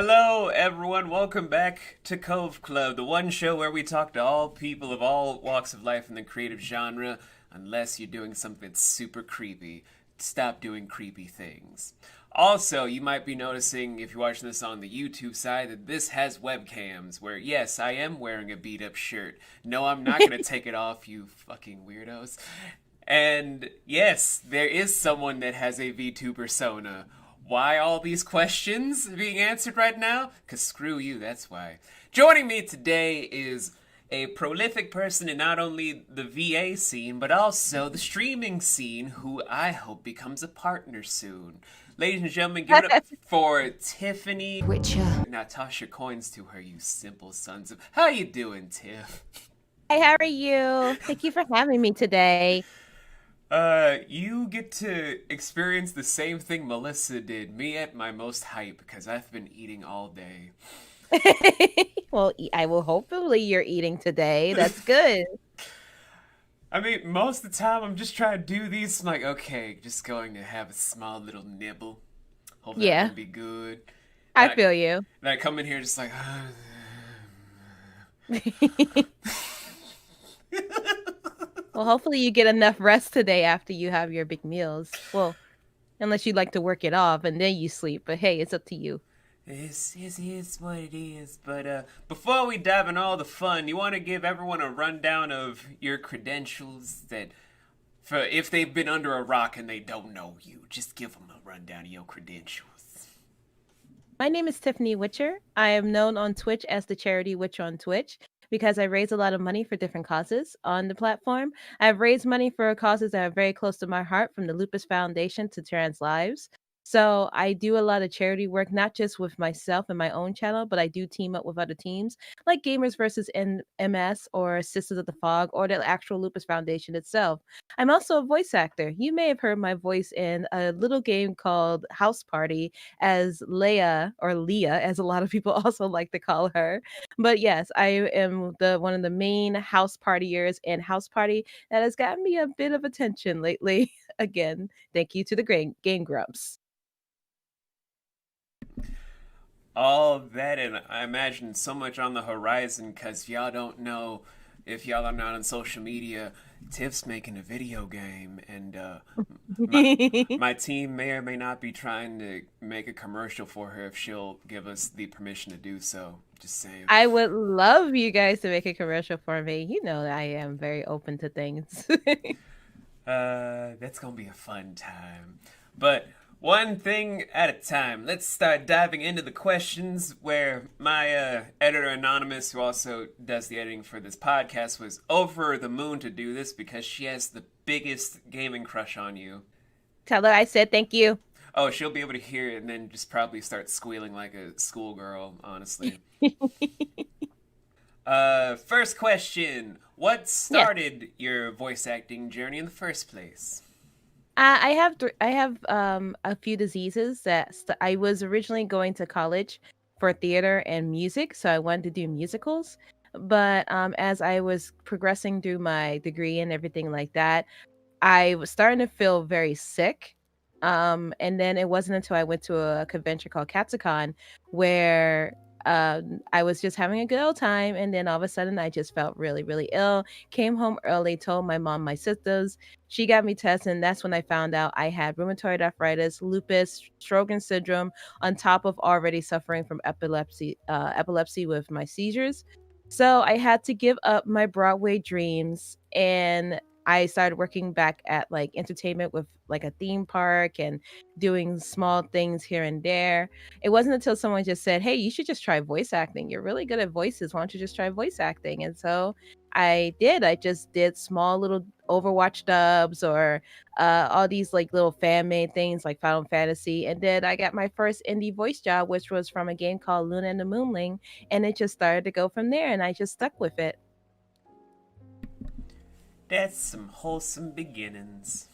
Hello, everyone. Welcome back to Cove Club, the one show where we talk to all people of all walks of life in the creative genre, unless you're doing something that's super creepy. Stop doing creepy things. Also, you might be noticing, if you're watching this on the YouTube side, that this has webcams, where, yes, I am wearing a beat-up shirt. No, I'm not going to take it off, you fucking weirdos. And, yes, there is someone that has a V2 persona. Why all these questions being answered right now? Because screw you, that's why. Joining me today is a prolific person in not only the VA scene, but also the streaming scene, who I hope becomes a partner soon. Ladies and gentlemen, give it up for Tiffany Witcher. Now toss your coins to her, you simple sons of... How you doing, Tiff? Hey, how are you? Thank you for having me today. You get to experience the same thing Melissa did, me at my most hype, because I've been eating all day. Well, I will hopefully you're eating today. That's good. I mean, most of the time I'm just trying to do these, I'm like, okay, just going to have a small little nibble. Hope that Yeah, will be good. I And I, feel you. and I come in here just like, Well, hopefully you get enough rest today after you have your big meals. Well, unless you like to work it off and then you sleep, but hey, it's up to you. It's what it is. But before we dive in all the fun, you want to give everyone a rundown of your credentials that, for if they've been under a rock and they don't know you, just give them a rundown of your credentials. My name is Tiffany Witcher. I am known on Twitch as the Charity Witch on Twitch because I raise a lot of money for different causes on the platform. I've raised money for causes that are very close to my heart, from the Lupus Foundation to trans lives. So I do a lot of charity work, not just with myself and my own channel, but I do team up with other teams like Gamers versus MS or Sisters of the Fog or the actual Lupus Foundation itself. I'm also a voice actor. You may have heard my voice in a little game called House Party as Leia, or Leah, as a lot of people also like to call her. But yes, I am the one of the main house partiers in House Party that has gotten me a bit of attention lately. Again, thank you to the Game Grumps. All of that, and I imagine so much on the horizon, because y'all don't know, if y'all are not on social media, Tiff's making a video game, and my, my team may or may not be trying to make a commercial for her if she'll give us the permission to do so. Just saying. I would love you guys to make a commercial for me. You know I am very open to things. That's gonna be a fun time. But one thing at a time. Let's start diving into the questions. Where my editor Anonymous, who also does the editing for this podcast, was over the moon to do this because she has the biggest gaming crush on you. Tell her I said thank you. Oh, she'll be able to hear it and then just probably start squealing like a schoolgirl, honestly. First question. What Yes. started your voice acting journey in the first place? I have a few diseases that I was originally going to college for theater and music, so I wanted to do musicals. But as I was progressing through my degree and everything like that, I was starting to feel very sick. And then it wasn't until I went to a convention called Capsicon where I was just having a good old time. And then all of a sudden, I just felt really, really ill. Came home early, told my mom, my sisters. She got me tested. And that's when I found out I had rheumatoid arthritis, lupus, Sjogren's syndrome, on top of already suffering from epilepsy with my seizures. So I had to give up my Broadway dreams, and I started working back at like entertainment with like a theme park and doing small things here and there. It wasn't until someone just said, "Hey, you should just try voice acting. You're really good at voices. Why don't you just try voice acting?" And so I did. I just did small little Overwatch dubs or all these like little fan made things like Final Fantasy. And then I got my first indie voice job, which was from a game called Luna and the Moonling. And it just started to go from there. And I just stuck with it. That's some wholesome beginnings.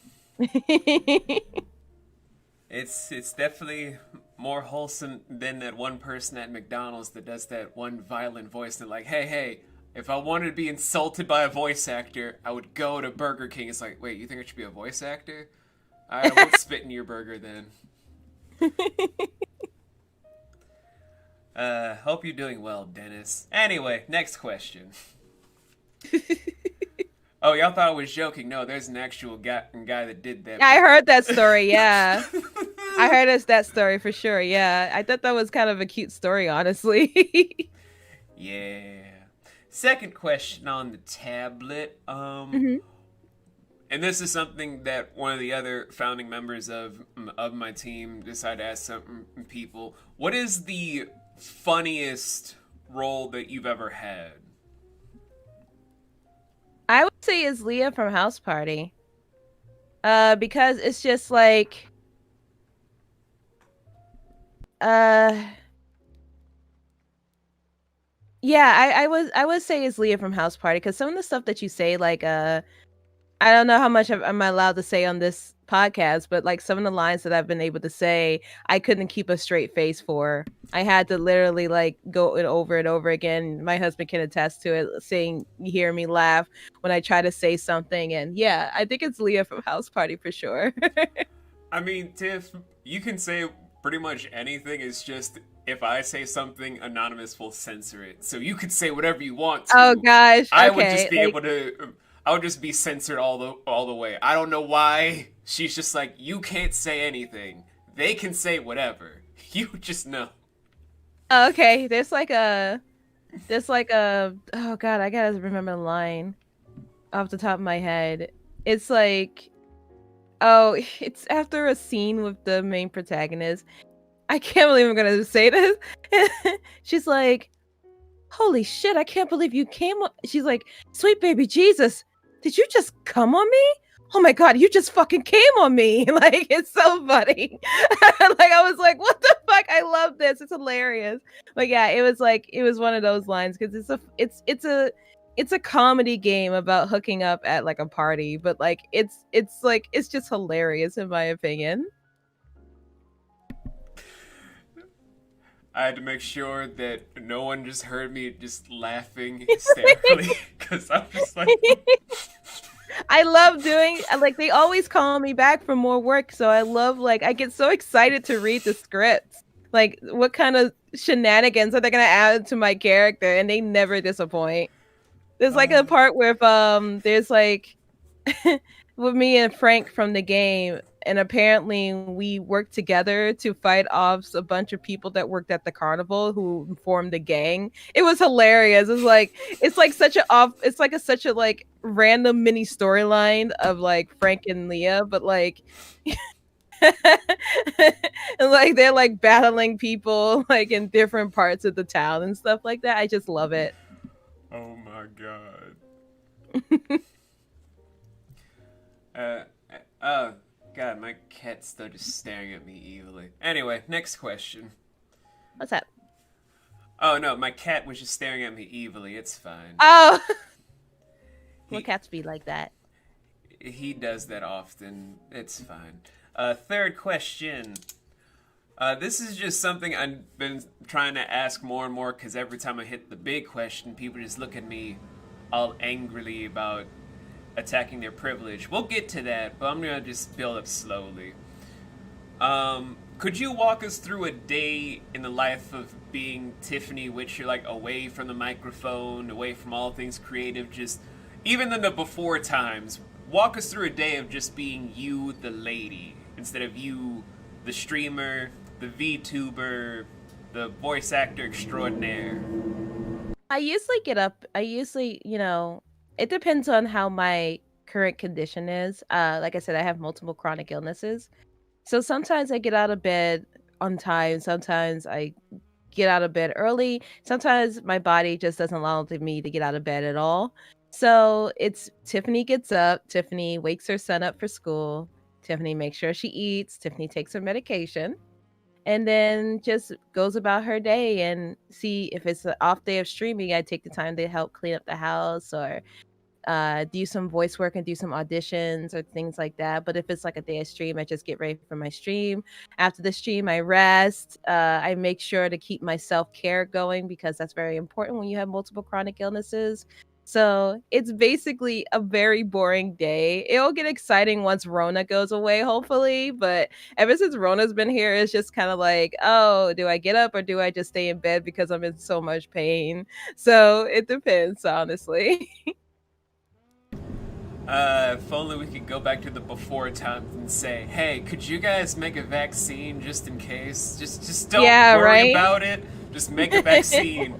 It's definitely more wholesome than that one person at McDonald's that does that one violent voice that like, hey, if I wanted to be insulted by a voice actor, I would go to Burger King. It's like, wait, you think I should be a voice actor? I won't spit in your burger then. Hope you're doing well, Dennis. Anyway, next question. Oh, y'all thought I was joking. No, there's an actual guy that did that. I heard that story. Yeah, I heard that story for sure. Yeah, I thought that was kind of a cute story, honestly. Yeah. Second question on the tablet. hmm And this is something that one of the other founding members of my team decided to ask some people. What is the funniest role that you've ever had? I would say is Leah from House Party. Because it's just like, uh, yeah, I would say it's Leah from House Party because some of the stuff that you say, like, I don't know how much am I allowed to say on this podcast, but like some of the lines that I've been able to say, I couldn't keep a straight face for. I had to literally like go it over and over again. My husband can attest to it, saying you hear me laugh when I try to say something. And yeah, I think it's Leah from House Party for sure. I mean, Tiff, you can say pretty much anything. It's just if I say something, Anonymous will censor it. So you could say whatever you want Oh to. gosh. I would Okay. just be Like, able to. I would just be censored all the way. I don't know why. She's just like, you can't say anything. They can say whatever. You just know. okay, there's like a oh god, I gotta remember the line off the top of my head. It's like, oh, it's after a scene with the main protagonist. I can't believe I'm gonna say this. She's like, "Holy shit! I can't believe you came." She's like, "Sweet baby Jesus, did you just come on me? Oh my god, you just fucking came on me!" Like it's so funny. Like I was like, "What the fuck? I love this. It's hilarious." But yeah, it was one of those lines because it's a comedy game about hooking up at like a party, but like it's just hilarious in my opinion. I had to make sure that no one just heard me just laughing hysterically because I'm just like, I love doing like they always call me back for more work, so I love like I get so excited to read the scripts. Like what kind of shenanigans are they gonna add to my character? And they never disappoint. There's like a part where there's like with me and Frank from the game, and apparently we worked together to fight off a bunch of people that worked at the carnival who formed a gang. It was hilarious. It's like such a off. It's like a such a like random mini storyline of like Frank and Leah, but like. And like they're like battling people like in different parts of the town and stuff like that. I just love it. oh my god. Uh, oh god, my cat's still just staring at me evilly. Anyway, next question. What's that? Oh no, my cat was just staring at me evilly. It's fine. Oh, well, He cats be like that. he does that often. It's fine. Third question. This is just something I've been trying to ask more and more because every time I hit the big question, people just look at me all angrily about attacking their privilege. We'll get to that, but I'm gonna just build up slowly. Could you walk us through a day in the life of being Tiffany Witcher, like away from the microphone, away from all things creative, just even in the before times? Walk us through a day of just being you, the lady, instead of you, the streamer, the VTuber, the voice actor extraordinaire. I usually, it depends on how my current condition is. Like I said, I have multiple chronic illnesses. So sometimes I get out of bed on time. Sometimes I get out of bed early. Sometimes my body just doesn't allow me to get out of bed at all. So it's Tiffany gets up, Tiffany wakes her son up for school, Tiffany makes sure she eats, Tiffany takes her medication, and then just goes about her day and see if it's an off day of streaming. I take the time to help clean up the house or do some voice work and do some auditions or things like that. But if it's like a day of stream, I just get ready for my stream. After the stream, I rest. I make sure to keep my self care going because that's very important when you have multiple chronic illnesses. So it's basically a very boring day. It'll get exciting once Rona goes away, hopefully. But ever since Rona's been here, it's just kind of like, oh, do I get up or do I just stay in bed because I'm in so much pain? So it depends, honestly. If only we could go back to the before times and say, "Hey, could you guys make a vaccine just in case? Just don't Yeah, worry right? about it. Just make a vaccine."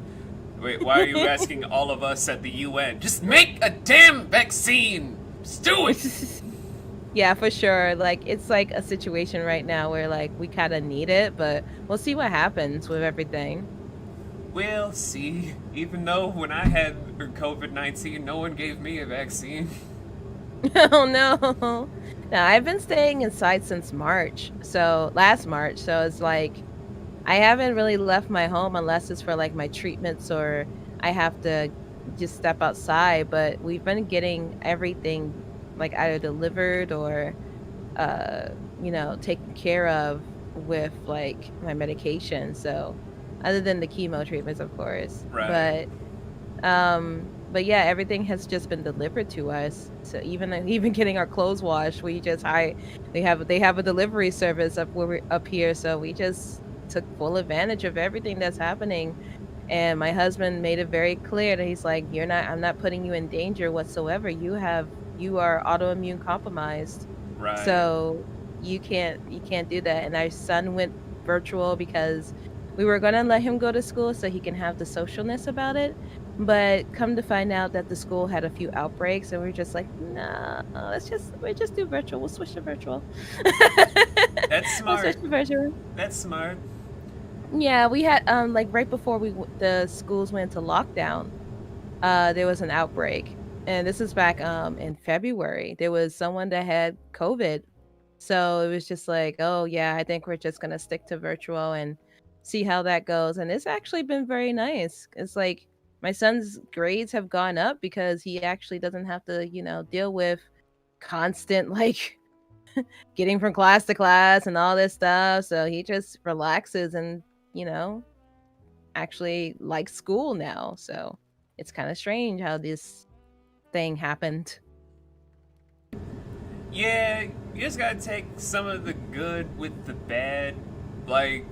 Wait, why are you asking all of us at the UN? Just make a damn vaccine. Just do it. Yeah, for sure. Like it's like a situation right now where like we kind of need it, but we'll see what happens with everything. We'll see. Even though when I had COVID-19, no one gave me a vaccine. Oh no. No, I've been staying inside since March. So last March. So it's like I haven't really left my home unless it's for like my treatments or I have to just step outside, but we've been getting everything like either delivered or uh taken care of with like my medication. So other than the chemo treatments, of course. Right. But yeah, everything has just been delivered to us. So even getting our clothes washed, we just I they have a delivery service up where we up here, so we just took full advantage of everything that's happening. And my husband made it very clear that he's like, I'm not putting you in danger whatsoever. You are autoimmune compromised. Right. So you can't do that. And our son went virtual because we were gonna let him go to school so he can have the socialness about it. But come to find out that the school had a few outbreaks and we're just like, nah, we just do virtual. We'll switch to virtual. That's We'll switch smart. to virtual. That's smart. Yeah, we had like right before the schools went into lockdown, there was an outbreak. And this is back in February. There was someone that had COVID. So it was just like, oh yeah, I think we're just gonna stick to virtual and see how that goes. And it's actually been very nice. It's like my son's grades have gone up because he actually doesn't have to, deal with constant like getting from class to class and all this stuff. So he just relaxes and, you know, actually likes school now. So it's kind of strange how this thing happened. Yeah, you just gotta take some of the good with the bad. Like,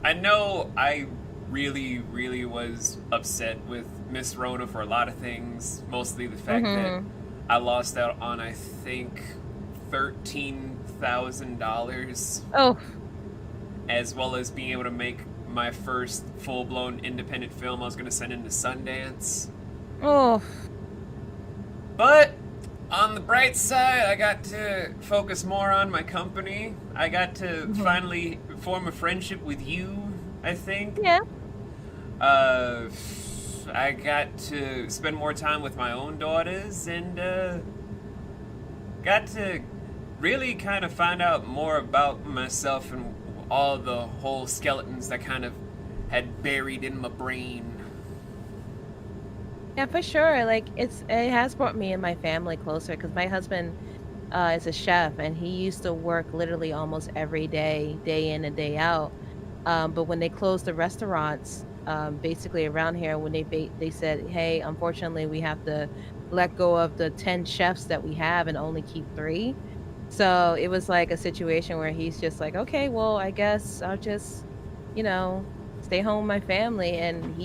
I know I really was upset with Miss Rona for a lot of things. Mostly the fact that Mhm. I lost out on, I think, $13,000, Oh, as well as being able to make my first full blown independent film I was gonna send into Sundance. oh. But on the bright side, I got to focus more on my company. I got to Mhm. finally form a friendship with you, I think. Yeah. Uh, I got to spend more time with my own daughters and got to really kind of find out more about myself and all the whole skeletons that kind of had buried in my brain. Yeah, for sure. Like it has brought me and my family closer because my husband is a chef and he used to work literally almost every day, day in and day out. But when they closed the restaurants, basically around here, when they said, "Hey, unfortunately, we have to let go of the 10 chefs that we have and only keep three." So it was like a situation where he's just like, "Okay, well, I guess I'll just, you know, stay home with my family." And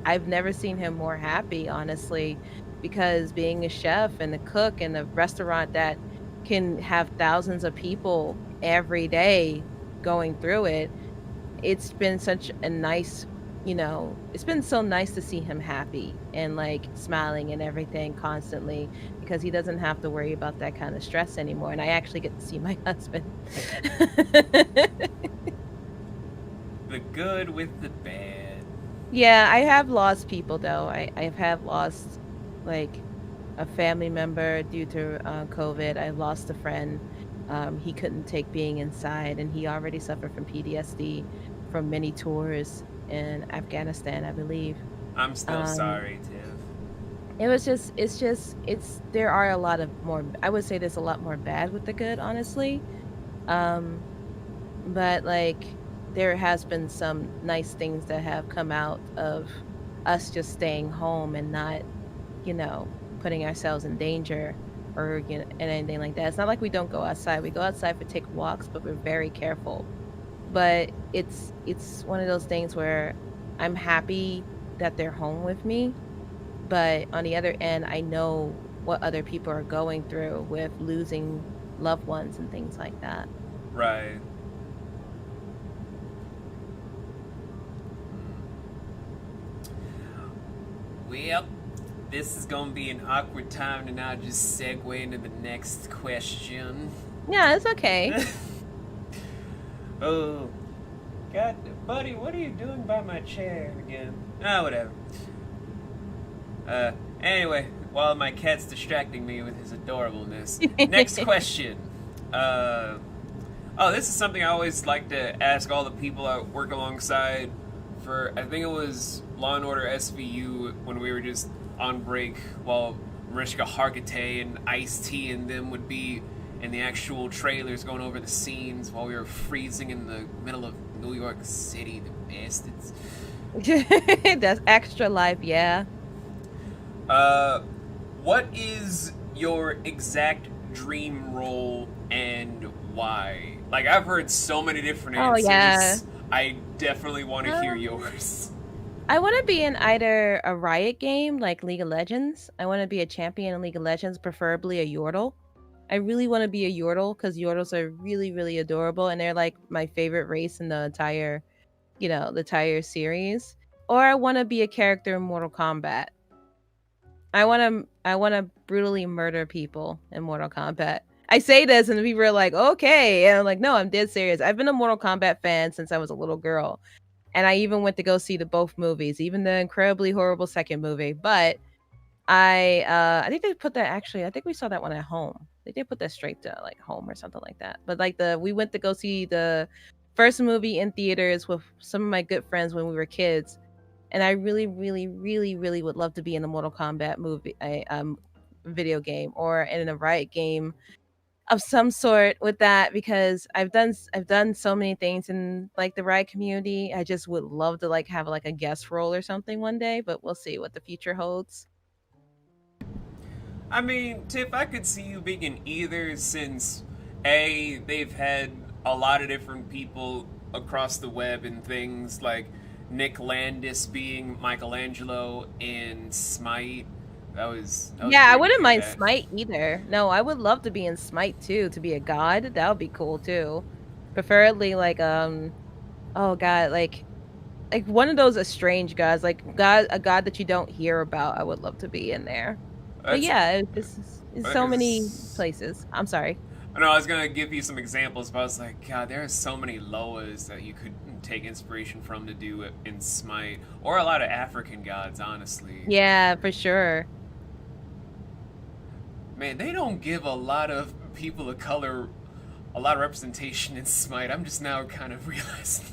I've never seen him more happy, honestly, because being a chef and a cook in a restaurant that can have thousands of people every day going through it, it's been such a nice, it's been so nice to see him happy and like smiling and everything constantly because he doesn't have to worry about that kind of stress anymore. And I actually get to see my husband. The good with the bad. Yeah, I have lost people though. I have lost like a family member due to COVID. I lost a friend. He couldn't take being inside, and he already suffered from PTSD from many tours in Afghanistan, I believe. I'm still Um, sorry, Tiff. there are a lot of more, I would say there's a lot more bad with the good, honestly. Um, but like there has been some nice things that have come out of us just staying home and not putting ourselves in danger or and anything like that. It's not like we don't go outside. We go outside for take walks, but we're very careful. But it's one of those things where I'm happy that they're home with me, but on the other end, I know what other people are going through with losing loved ones and things like that. Right. Well, this is gonna be an awkward time to now just segue into the next question. Yeah, it's okay. Oh, God, buddy, what are you doing by my chair again? Ah, whatever. Anyway, while my cat's distracting me with his adorableness. Next question. Uh, oh, this is something I always like to ask all the people I work alongside for, I think it was Law and Order SVU when we were just on break while Mariska Hargitay and Ice-T and them would be in the actual trailers going over the scenes while we were freezing in the middle of New York City, the bastards. That's extra life, yeah. Uh, what is your exact dream role and why? Like, I've heard so many different Oh answers. yeah. I definitely want to hear Um, yours. I want to be in either a Riot game like League of Legends. I want to be a champion in League of Legends, preferably a Yordle. I really want to be a Yordle because Yordles are really, really adorable, and they're like my favorite race in the entire series. Or I want to be a character in Mortal Kombat. I want to brutally murder people in Mortal Kombat. I say this and people are like, "Okay." And I'm like, "No, I'm dead serious. I've been a Mortal Kombat fan since I was a little girl." And I even went to go see the both movies, even the incredibly horrible second movie. But I think they put that actually. I think we saw that one at home. They did put that straight to like home or something like that. But like we went to go see the first movie in theaters with some of my good friends when we were kids, and I really, really, really, really would love to be in the Mortal Kombat movie, video game, or in a Riot game of some sort with that because I've done so many things in like the Riot community. I just would love to like have like a guest role or something one day, but we'll see what the future holds. I mean, Tiff, I could see you being in either since A, they've had a lot of different people across the web and things like Nick Landis being Michelangelo in Smite. That was Yeah, I weird to wouldn't hear mind that. Smite either. No, I would love to be in Smite too, to be a god. That would be cool too. Preferably like oh god, like one of those estranged gods, like a god that you don't hear about. I would love to be in there. But That's yeah, this is so many because places. I'm sorry. I know I was gonna give you some examples, but I was like, God, there are so many Loas that you could take inspiration from to do it in Smite, or a lot of African gods, honestly. Yeah, for sure. Man, they don't give a lot of people of color a lot of representation in Smite. I'm just now kind of realizing.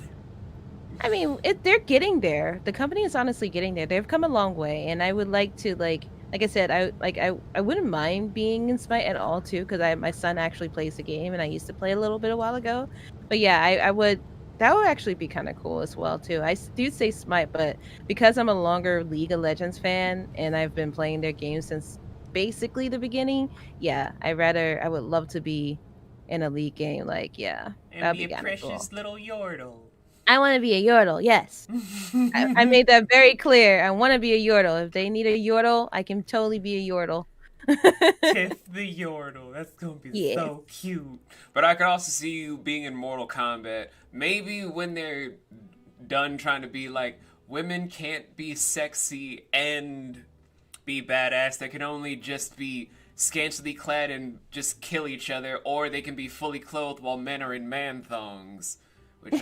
I mean, they're getting there. The company is honestly getting there. They've come a long way, and I would like to like I said, I wouldn't mind being in Smite at all too, because I my son actually plays the game, and I used to play a little bit a while ago. But yeah, I would. That would actually be kind of cool as well too. Do say Smite, but because I'm a longer League of Legends fan and I've been playing their games since basically the beginning, yeah, I would love to be in a League game. Like, yeah, And that would be be a kind of cool. precious little Yordle. I want to be a Yordle. Yes. I made that very clear. I want to be a Yordle. If they need a Yordle, I can totally be a Yordle. Tiff the Yordle. That's gonna be Yes. so cute. But I could also see you being in Mortal Kombat. Maybe when they're done trying to be like, women can't be sexy and be badass. They can only just be scantily clad and just kill each other, or they can be fully clothed while men are in man thongs. Which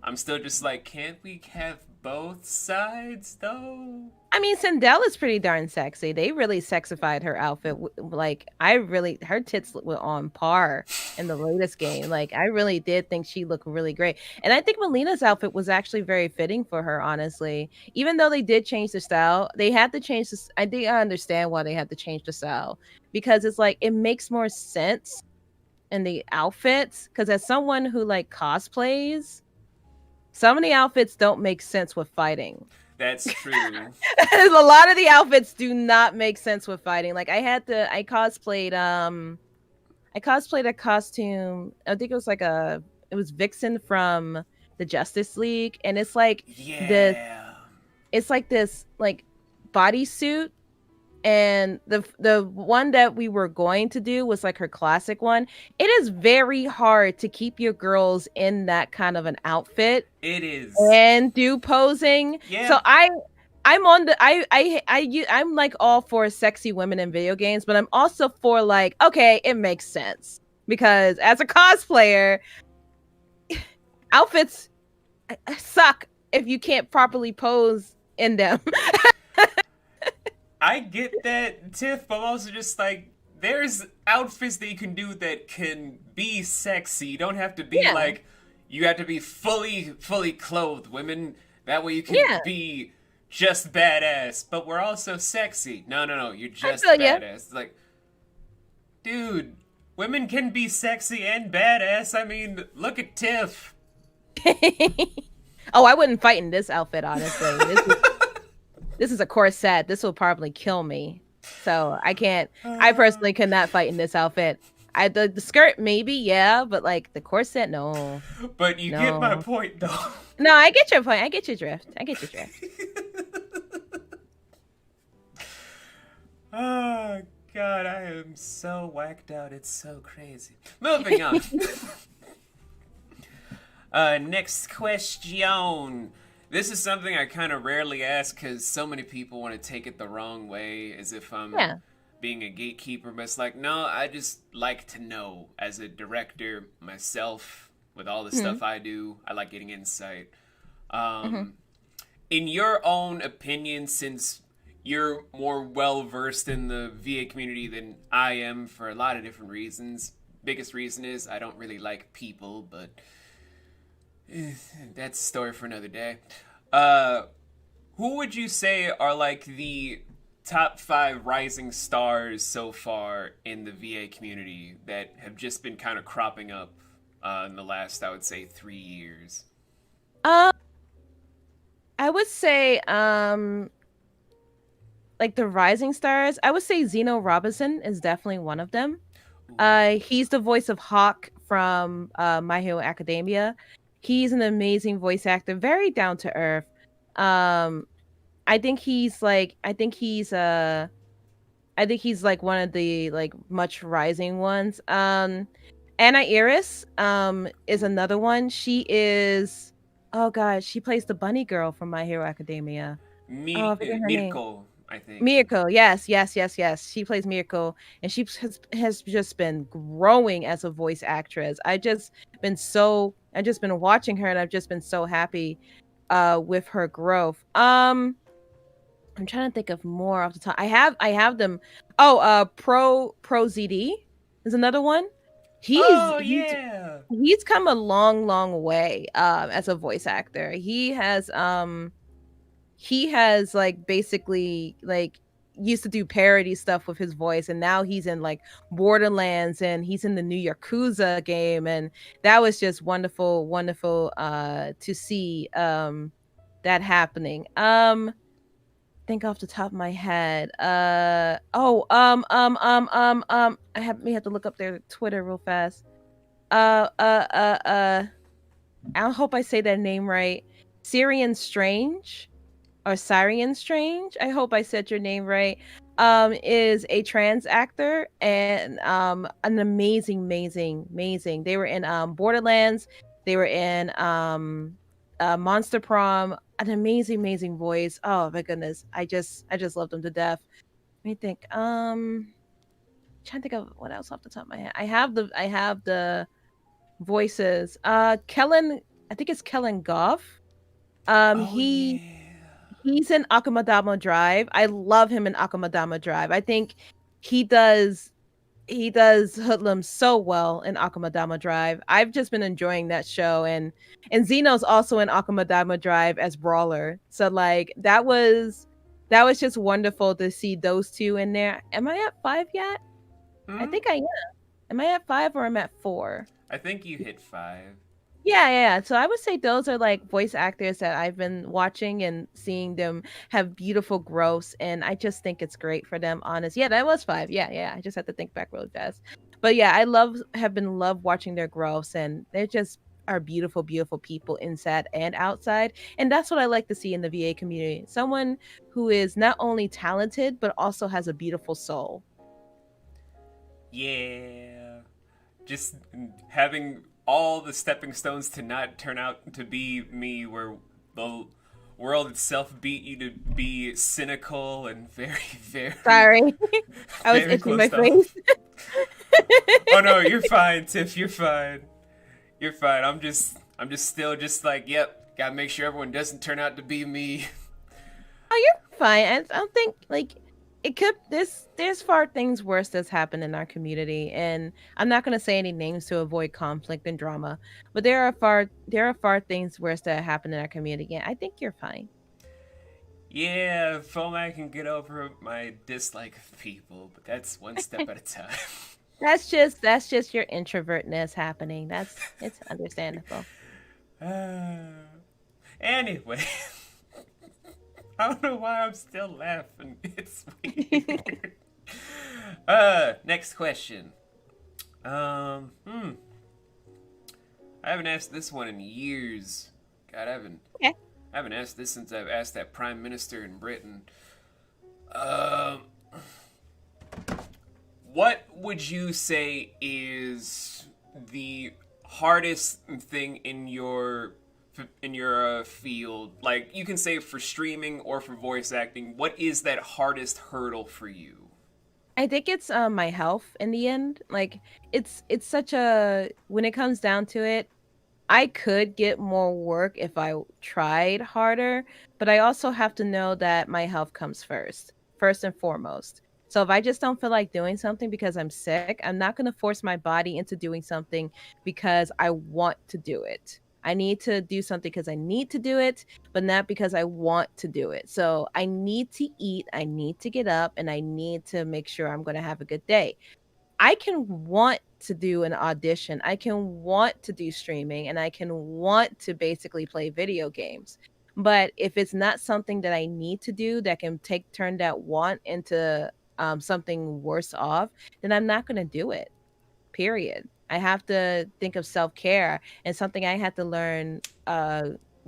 I'm still just like, can't we have both sides though? I mean, Sindel is pretty darn sexy. They really sexified her outfit. Like, I really, her tits were on par in the latest game. Like, I really did think she looked really great. And I think Melina's outfit was actually very fitting for her, honestly. Even though they did change the style, they had to change this. I think I understand why they had to change the style because it's like, it makes more sense in the outfits. Because as someone who like cosplays, some of the outfits don't make sense with fighting. That's true. A lot of the outfits do not make sense with fighting. Like I cosplayed a costume. I think it was Vixen from the Justice League, and this Yeah. it's like this like bodysuit, and the one that we were going to do was like her classic one. It is very hard to keep your girls in that kind of an outfit It is. and do posing. Yeah. So I'm on the I'm like all for sexy women in video games, but I'm also for like, okay, it makes sense because as a cosplayer, outfits suck if you can't properly pose in them. I get that, Tiff, but I'm also just like, there's outfits that you can do that can be sexy. You don't have to be Yeah, like, you have to be fully clothed, women. That way you can yeah, be just badass, but we're also sexy. No, no, no, you're I just feel you. badass. It's like, dude, women can be sexy and badass. I mean, look at Tiff. Oh, I wouldn't fight in this outfit, honestly. This is a corset. This will probably kill me. So I can't. I personally cannot fight in this outfit. The skirt maybe, yeah, but like the corset, no, But you get my no, point, though. no. I get your point. I get your drift. I get your drift. Oh, God, I am so whacked out. It's so crazy. Moving on. Next question. This is something I kind of rarely ask because so many people want to take it the wrong way, as if I'm Yeah. being a gatekeeper. But it's like, no, I just like to know as a director myself, with all the Hmm. stuff I do, I like getting insight. Hmm. In your own opinion, since you're more well versed in the VA community than I am for a lot of different reasons, biggest reason is I don't really like people, but that's a story for another day. Uh, who would you say are like the top five rising stars so far in the VA community that have just been kind of cropping up in the last, I would say, 3 years? Um, I would say, like the rising stars. I would say Zeno Robinson is definitely one of them. Ooh. He's the voice of Hawk from My Hero Academia. He's an amazing voice actor, very down to earth. Um, I think he's like one of the like much rising ones. Anna Iris is another one. She is, oh god, she plays the bunny girl from My Hero Academia. Oh, I forget her name. Mirko, I think. Miracle, yes, yes, yes, yes. She plays Miracle, and has just been growing as a voice actress. I've just been watching her, and I've just been so happy with her growth. I'm trying to think of more off the top. I have them. Oh, Pro ZD is another one. He's Oh, he's yeah! he's come a long, long way as a voice actor. He has like basically like used to do parody stuff with his voice, and now he's in like Borderlands, and he's in the new Yakuza game, and that was just wonderful, wonderful to see that happening. Think off the top of my head. We have to look up their Twitter real fast. Uh uh uh uh I hope I say that name right. Syrian Strange or Syrian Strange. I hope I said your name right. Is a trans actor and an amazing, amazing, amazing. They were in Borderlands. They were in Monster Prom. An amazing, amazing voice. Oh my goodness, I just loved them to death. Let me think. Trying to think of what else off the top of my head. I have the voices. Kellen, I think it's Kellen Goff. Um, Oh, he yeah. he's in Akumadama Drive. I love him in Akumadama Drive. I think he does he does Hoodlum so well in Akumadama Drive. I've just been enjoying that show, and Zeno's also in Akumadama Drive as Brawler. So like that was just wonderful to see those two in there. Am I at 5 yet? I Hmm? think I am. Am I at 5 or am I at 4? I think you hit five. Yeah, yeah, yeah. So I would say those are like voice actors that I've been watching and seeing them have beautiful growths, and I just think it's great for them. Honest, yeah, that was 5. Yeah, yeah. I just had to think back really fast, but yeah, I have been love watching their growths, and they're just are beautiful, beautiful people inside and outside, and that's what I like to see in the VA community. Someone who is not only talented but also has a beautiful soul. Yeah. Just having all the stepping stones to not turn out to be me, where the world itself beat you to be cynical and very, very, Sorry, I was very itching close my to face. off. Oh no, you're fine, Tiff. You're fine. You're fine. I'm just still just like, yep. Gotta make sure everyone doesn't turn out to be me. Oh, you're fine. I don't think like it could. There's far things worse that's happened in our community, and I'm not gonna say any names to avoid conflict and drama. But there are far things worse that happen in our community, and I think you're fine. Yeah, if only I can get over my dislike of people, but that's one step at a time. That's just your introvertness happening. It's understandable. Anyway, I don't know why I'm still laughing. It's weird. Next question. Hmm. I haven't asked this one in years. God, Okay. I haven't asked this since I've asked that prime minister in Britain. Um, what would you say is the hardest thing in your field? Like you can say for streaming or for voice acting. What is that hardest hurdle for you? I think it's my health in the end. Like it's such a when it comes down to it, I could get more work if I tried harder, but I also have to know that my health comes first and foremost. So if I just don't feel like doing something because I'm sick, I'm not going to force my body into doing something because I want to do it. I need to do something because I need to do it, but not because I want to do it. So I need to eat, I need to get up, and I need to make sure I'm going to have a good day. I can want to do an audition. I can want to do streaming and I can want to basically play video games. But if it's not something that I need to do that can turn that want into something worse off, then I'm not going to do it. Period. I have to think of self-care, and something I had to learn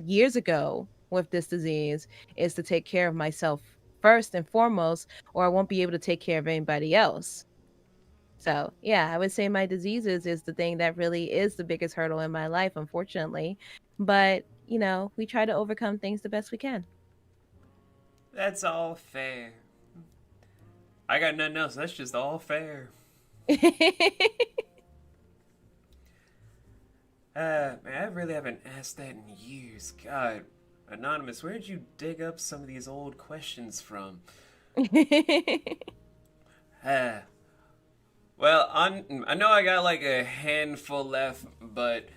years ago with this disease is to take care of myself first and foremost, or I won't be able to take care of anybody else. So, yeah, I would say my diseases is the thing that really is the biggest hurdle in my life, unfortunately. But, we try to overcome things the best we can. That's all fair. I got nothing else. That's just all fair. Man, I really haven't asked that in years. God, Anonymous, where did you dig up some of these old questions from? Uh, I know I got like a handful left, but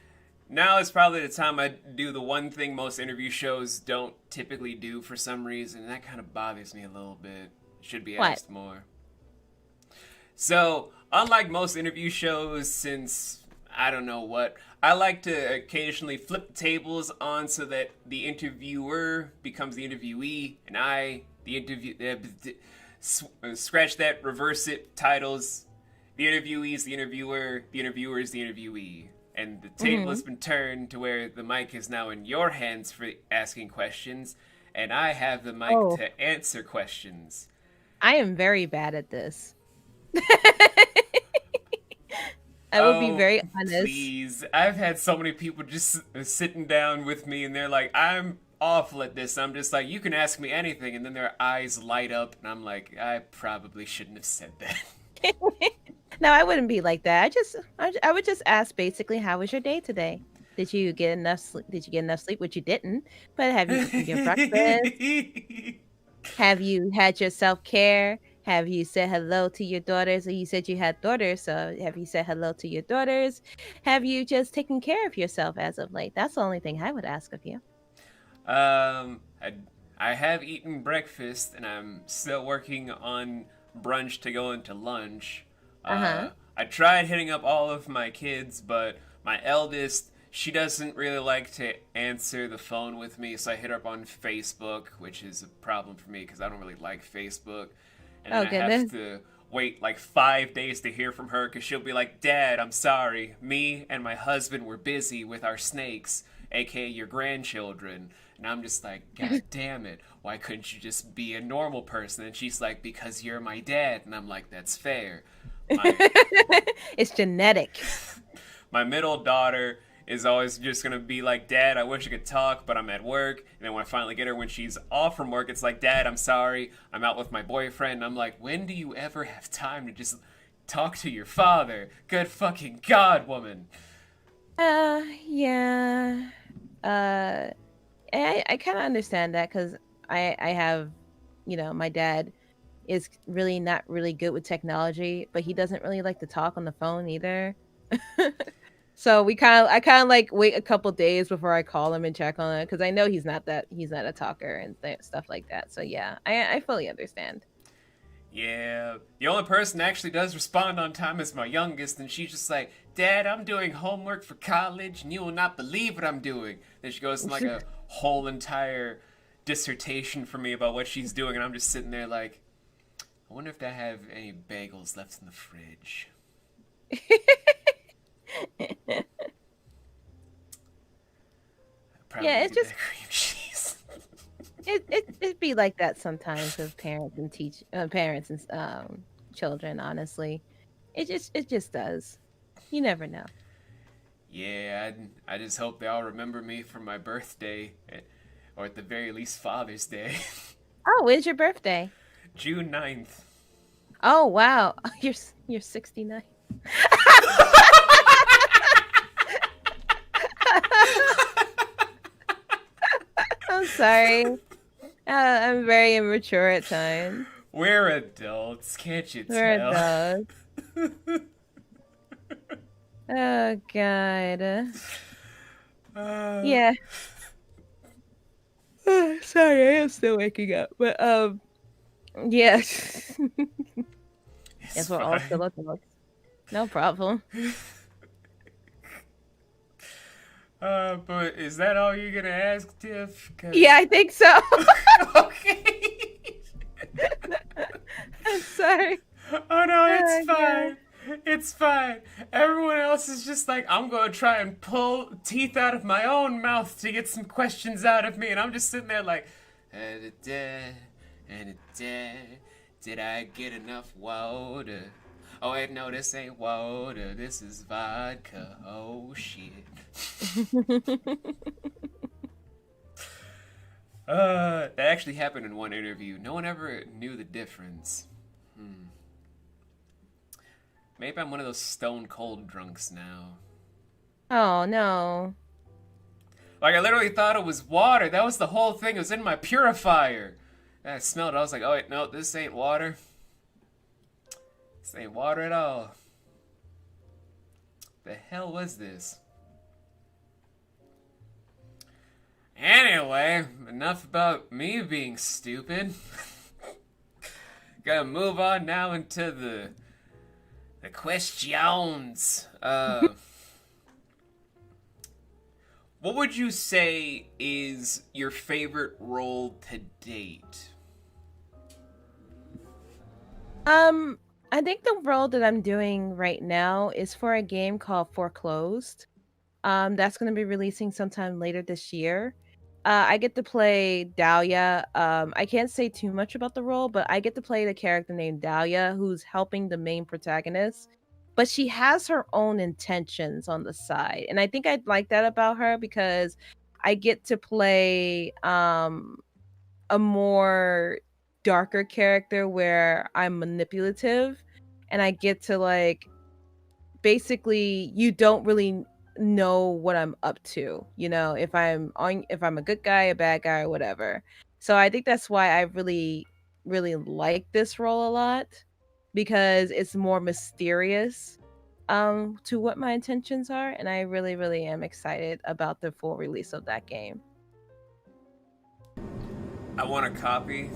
now is probably the time I do the one thing most interview shows don't typically do for some reason, and that kind of bothers me a little bit. Should be What? asked more. So, unlike most interview shows, since I don't know what, I like to occasionally flip the tables on so that the interviewer becomes the interviewee, and I, the interview, scratch that, reverse it, titles. The interviewee is the interviewer, the interviewer is the interviewee. And the table Hmm. has been turned to where the mic is now in your hands for asking questions, and I have the mic Oh, to answer questions. I am very bad at this. I will be Oh, very honest. please. I've had so many people just sitting down with me and they're like, I'm awful at this. I'm just like, you can ask me anything. And then their eyes light up and I'm like, I probably shouldn't have said that. No, I wouldn't be like that. I would just ask basically, how was your day today? Did you get enough sleep? Did you get enough sleep? Which you didn't. But have you eaten your breakfast? Have you had your self-care? Have you said hello to your daughters? Or you said you had daughters, so have you said hello to your daughters? Have you just taken care of yourself as of late? That's the only thing I would ask of you. um, I, I have eaten breakfast and I'm still working on brunch to go into lunch. Uh-huh. I tried hitting up all of my kids, but my eldest, she doesn't really like to answer the phone with me, so I hit her up on Facebook, which is a problem for me because I don't really like Facebook. And Oh then I have goodness. to wait like 5 days to hear from her because she'll be like, Dad, I'm sorry. Me and my husband were busy with our snakes, aka your grandchildren. And I'm just like, God damn it. Why couldn't you just be a normal person? And she's like, because you're my dad. And I'm like, that's fair. My It's genetic. my middle daughter is always just gonna be like, Dad, I wish I could talk, but I'm at work. And then when I finally get her when she's off from work, it's like, Dad, I'm sorry, I'm out with my boyfriend. And I'm like, when do you ever have time to just talk to your father? Good fucking God, woman. Yeah. Uh, I kind of understand that because I have, my dad is really not really good with technology, but he doesn't really like to talk on the phone either. So I kind of like wait a couple days before I call him and check on it because I know he's not a talker and stuff like that. So yeah, I fully understand. Yeah, the only person that actually does respond on time is my youngest, and she's just like, Dad, I'm doing homework for college, and you will not believe what I'm doing. Then she goes in like a whole entire dissertation for me about what she's doing, and I'm just sitting there like, I wonder if they have any bagels left in the fridge. Probably Yeah, gonna it's get just that cream cheese. it be like that sometimes with parents and children. Honestly, it just does. You never know. Yeah, I just hope they all remember me for my birthday, or at the very least Father's Day. Oh, when's your birthday? June 9th. Oh wow, you're 69. I'm sorry. I'm very immature at times. We're adults, can't you We're tell? adults. Oh God. Uh, Yeah. Sorry, I am still waking up. But yeah. it's Yes, we're all fine. still adults. No problem. But is that all you're gonna ask, Tiff? Yeah, Cause I think so. okay. I'm sorry. Oh no, it's Oh God. fine. It's fine. Everyone else is just like, I'm gonna try and pull teeth out of my own mouth to get some questions out of me, and I'm just sitting there like, did I get enough water? Oh wait, no, this ain't water. This is vodka. Oh shit. That actually happened in one interview. No one ever knew the difference. Maybe I'm one of those stone cold drunks now. Oh no. Like, I literally thought it was water. That was the whole thing. It was in my purifier. And I smelled it. I was like, oh, wait, no, this ain't water. This ain't water at all. The hell was this? Anyway, enough about me being stupid. Gotta move on now into the questions. What would you say is your favorite role to date? I think the role that I'm doing right now is for a game called Foreclosed. That's going to be releasing sometime later this year. I get to play Dahlia. I can't say too much about the role, but I get to play the character named Dahlia, who's helping the main protagonist. But she has her own intentions on the side, and I think I'd like that about her because I get to play a more darker character where I'm manipulative, and I get to like basically you don't really know what I'm up to, if I'm a good guy, a bad guy, or whatever. So I think that's why I really like this role a lot because it's more mysterious to what my intentions are, and I really am excited about the full release of that game. I want a copy,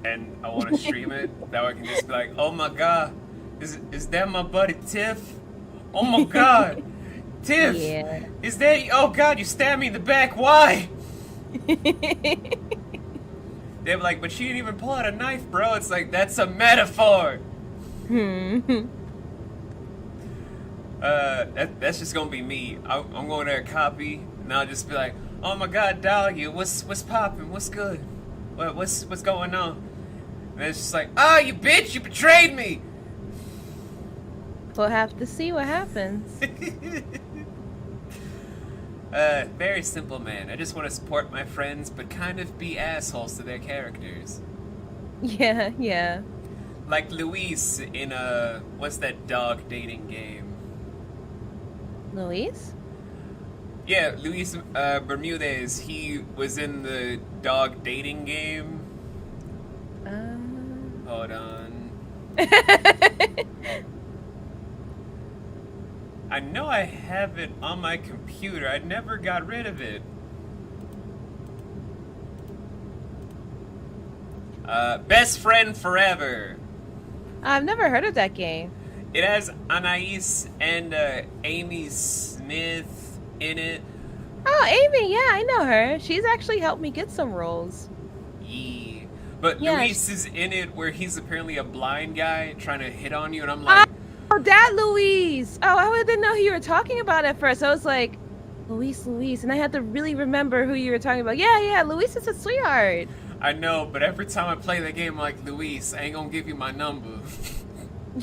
and I want to stream it. That way I can just be like, oh my god, is that my buddy Tiff? Oh my god, Tiff, Yeah. is that? Oh God, you stabbed me in the back. Why? They're like, but she didn't even pull out a knife, bro. It's like that's a metaphor. Hmm. That's just gonna be me. I'm going to a copy, and I'll just be like, oh my God, Dahlia, what's popping? What's good? What's going on? And it's just like, ah, you bitch, you betrayed me. We'll have to see what happens. Very simple man. I just want to support my friends, but kind of be assholes to their characters. Yeah, yeah. Like Luis in what's that dog dating game? Luis? Yeah, Luis Bermudez. He was in the dog dating game. Hold on. I know I have it on my computer. I never got rid of it. Best Friend Forever. I've never heard of that game. It has Anais and Amy Smith in it. Oh, Amy, yeah, I know her. She's actually helped me get some roles. Yeah. But Yeah. Luis is in it where he's apparently a blind guy trying to hit on you, and I'm like, Oh, that Luis! Oh, I didn't know who you were talking about at first. I was like, Luis, and I had to really remember who you were talking about. Yeah, Luis is a sweetheart. I know, but every time I play the game, I'm like, Luis, I ain't gonna give you my number.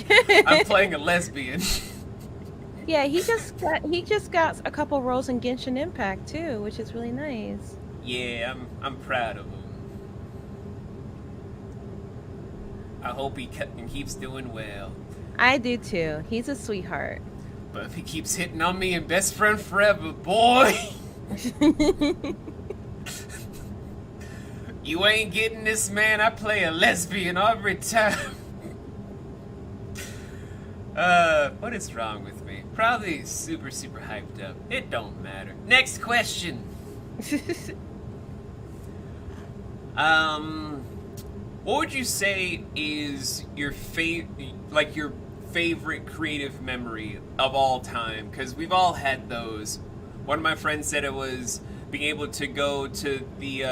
I'm playing a lesbian. Yeah, he just got a couple roles in Genshin Impact too, which is really nice. Yeah, I'm proud of him. I hope he keeps doing well. I do too. He's a sweetheart. But if he keeps hitting on me and Best Friend Forever, boy, you ain't getting this, man. I play a lesbian every time. What is wrong with me? Probably super hyped up. It don't matter. Next question. What would you say is your your favorite creative memory of all time? Because we've all had those. One of my friends said it was being able to go to the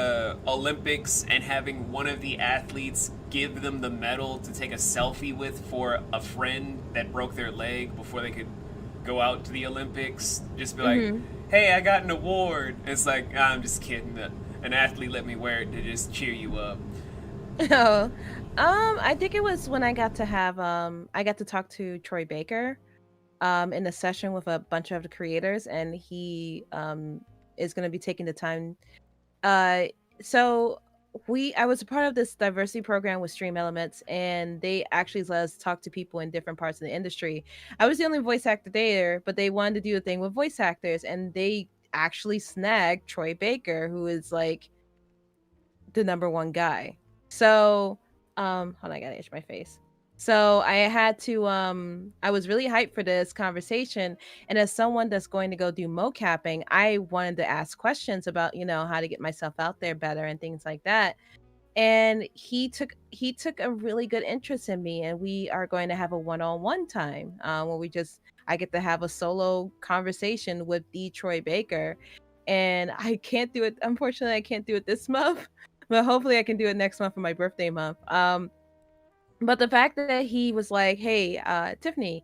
Olympics and having one of the athletes give them the medal to take a selfie with for a friend that broke their leg before they could go out to the Olympics. Just be like, hey, I got an award. And it's like, I'm just kidding. An athlete let me wear it to just cheer you up. Oh, I think it was when I got to talk to Troy Baker, in a session with a bunch of the creators, and he is going to be taking the time. So I was a part of this diversity program with Stream Elements, and they actually let us talk to people in different parts of the industry. I was the only voice actor there, but they wanted to do a thing with voice actors, and they actually snagged Troy Baker, who is like the number one guy. So, hold on, I gotta itch my face. So I had to, I was really hyped for this conversation. And as someone that's going to go do mocapping, I wanted to ask questions about, how to get myself out there better and things like that. And he took a really good interest in me, and we are going to have a one-on-one time, where I get to have a solo conversation with Troy Baker. And I can't do it. Unfortunately, I can't do it this month, but hopefully I can do it next month for my birthday month. But the fact that he was like, "Hey, Tiffany,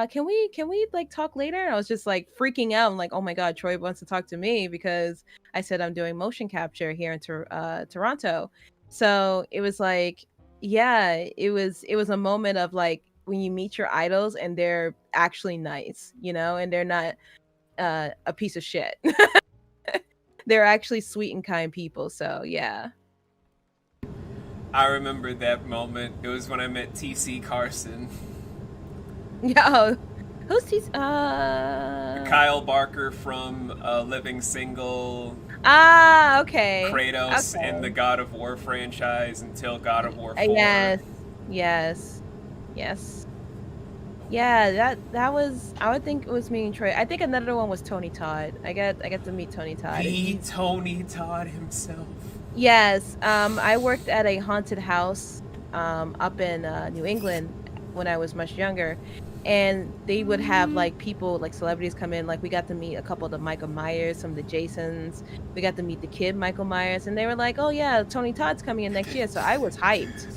can we like talk later?" And I was just like freaking out. I'm like, "Oh my God, Troy wants to talk to me," because I said I'm doing motion capture here in Toronto. So it was like, yeah, it was a moment of like when you meet your idols and they're actually nice, and they're not a piece of shit. They're actually sweet and kind people. So yeah. I remember that moment. It was when I met TC Carson. Yeah. Who's TC? Kyle Barker from Living Single. Ah, okay. Kratos in the God of War franchise until God of War 4. Yes. Yeah, that was. I would think it was me and Troy. I think another one was Tony Todd. I got to meet Tony Todd. Tony Todd himself. Yes. I worked at a haunted house up in New England when I was much younger, and they would have like people like celebrities come in. Like we got to meet a couple of the Michael Myers, some of the Jasons. We got to meet the kid Michael Myers, and they were like, "Oh yeah, Tony Todd's coming in next year." So I was hyped.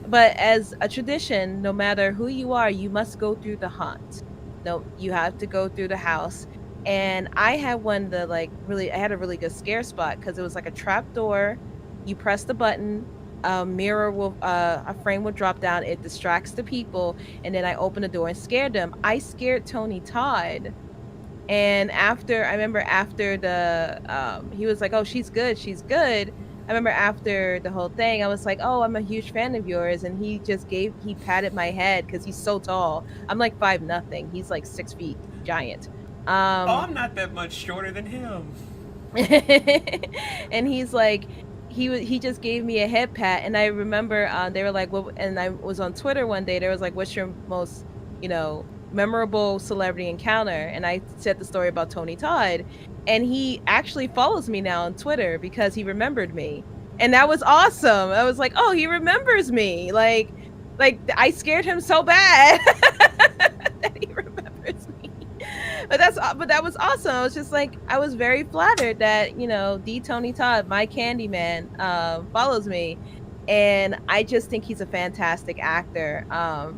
But as a tradition, no matter who you are, you must go through the haunt. No, you have to go through the house. And I had one that like really I had a really good scare spot because it was like a trap door. You press the button, a frame will drop down, it distracts the people, and then I opened the door and scared them. I scared Tony Todd. And after I remember after the he was like, "Oh, she's good, she's good." I remember after the whole thing, I was like, "Oh, I'm a huge fan of yours." And he patted my head because he's so tall. I'm like 5'0". He's like 6 feet, giant. Oh, Um I'm not that much shorter than him. and he's like he just gave me a head pat. And I remember they were like, "What?" And I was on Twitter one day, there was like, "What's your most, memorable celebrity encounter?" And I said the story about Tony Todd, and he actually follows me now on Twitter because he remembered me. And that was awesome. I was like, "Oh, he remembers me." Like I scared him so bad that he remembers me. But that was awesome. I was just like, I was very flattered that D Tony Todd, my Candyman, follows me, and I just think he's a fantastic actor.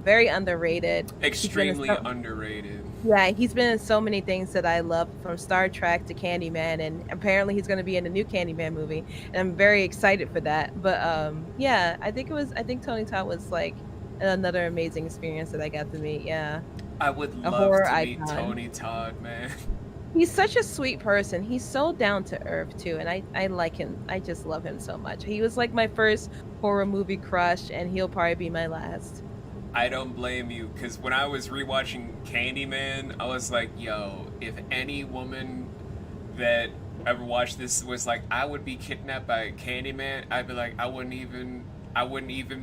Very underrated. He's been in Extremely so underrated. Yeah, he's been in so many things that I love, from Star Trek to Candyman, and apparently he's going to be in the new Candyman movie, and I'm very excited for that. But yeah, I think Tony Todd was like another amazing experience that I got to meet. Yeah, I would a love horror to meet icon. Tony Todd, man. He's such a sweet person. He's so down to earth too, and I like him. I just love him so much. He was like my first horror movie crush, and he'll probably be my last. I don't blame you, because when I was rewatching Candyman, I was like, yo, if any woman that ever watched this was like, I would be kidnapped by Candyman, I'd be like, I wouldn't even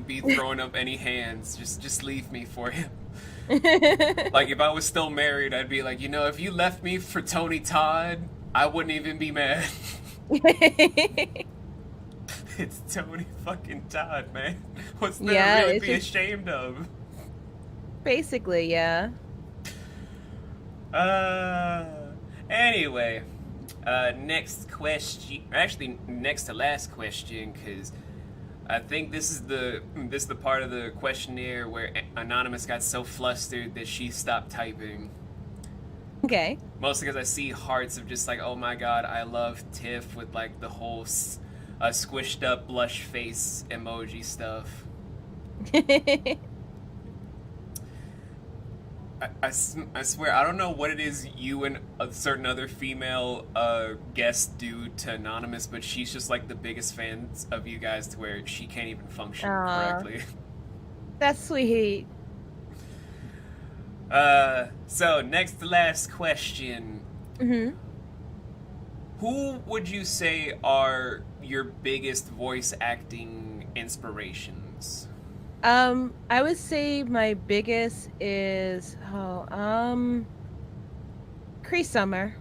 be throwing up any hands. Just leave me for him. Like if I was still married, I'd be like, if you left me for Tony Todd, I wouldn't even be mad. It's Tony fucking Todd, man. What's there to Yeah, really it's be just ashamed of? basically, yeah. Uh, anyway, next question. Actually, next to last question, because I think this is the part of the questionnaire where Anonymous got so flustered that she stopped typing. Okay. Mostly because I see hearts of just like, oh my god, I love Tiff with like the whole squished up blush face emoji stuff. I swear, I don't know what it is you and a certain other female guests do to Anonymous, but she's just like the biggest fan of you guys to where she can't even function Aw, correctly. that's sweet. So, next to last question. Hmm. Who would you say are your biggest voice acting inspirations? I would say my biggest is Cree Summer.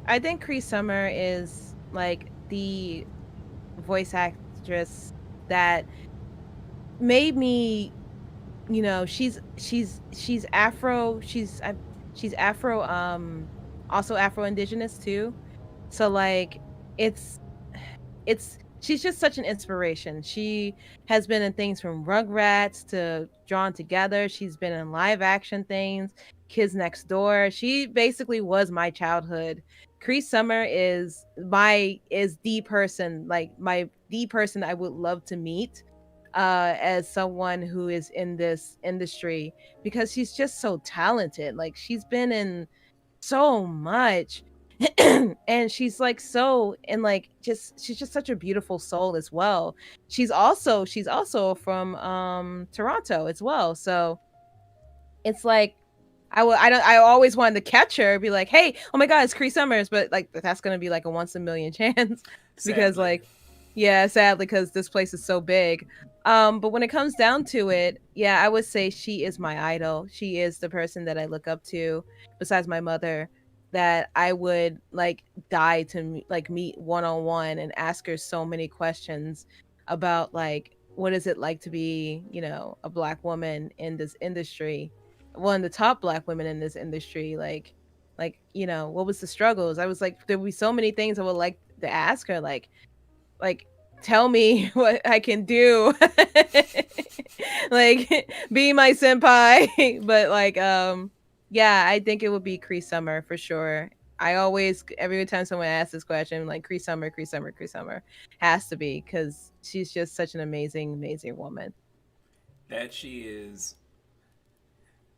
I think Cree Summer is like the voice actress that made me, she's Afro, she's Afro, also Afro Indigenous too. So like it's she's just such an inspiration. She has been in things from Rugrats to Drawn Together. She's been in live action things, Kids Next Door. She basically was my childhood. Cree Summer is the person, like the person I would love to meet as someone who is in this industry, because she's just so talented. Like she's been in so much. And she's like so, and like just she's just such a beautiful soul as well. She's also from Toronto as well. So it's like I always wanted to catch her, be like, "Hey, oh my god, it's Cree Summers," but like that's going to be like a once in a million chance because Sadly. like yeah, sadly, because this place is so big. But when it comes down to it, yeah, I would say she is my idol. She is the person that I look up to, besides my mother, that I would like die to like meet one on one and ask her so many questions about like what is it like to be, a black woman in this industry. one of the top black women in this industry. What was the struggles? I was like, there would be so many things I would like to ask her, like tell me what I can do. Like be my senpai. But yeah, I think it would be Cree Summer for sure. I always every time someone asks this question, like Cree Summer, Cree Summer, Cree Summer has to be because she's just such an amazing, amazing woman. That she is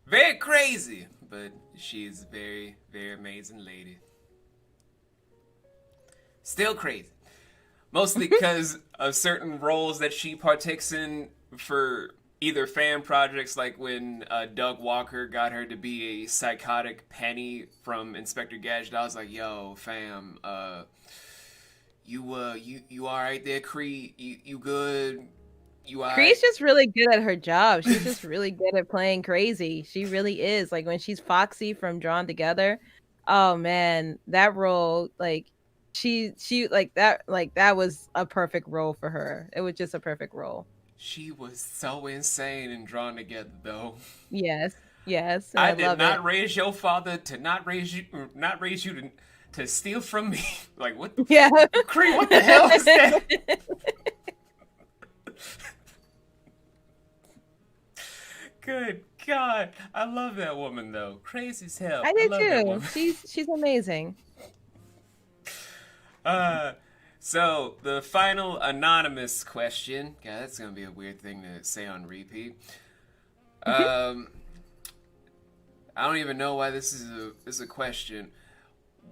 very crazy, but she's a very, very amazing lady. Still crazy. Mostly because of certain roles that she partakes in for either fan projects, like when Doug Walker got her to be a psychotic Penny from Inspector Gadget. I was like, "Yo, fam, you all right there, Cree? You good? You all right?" Cree's just really good at her job. She's just really good at playing crazy. She really is. Like when she's Foxy from Drawn Together, oh man, that role, she that was a perfect role for her. It was just a perfect role. She was so insane and drawn together, though. Yes, yes, and I I did love it. not raise your father to not raise you to steal from me. Like what? Yeah. Cree, what the hell is that? Good God, I love that woman though. Crazy as hell. I I did love that too. woman. She's amazing. Uh, so the final anonymous question. God, that's gonna be a weird thing to say on repeat. Um, I don't even know why this is a question.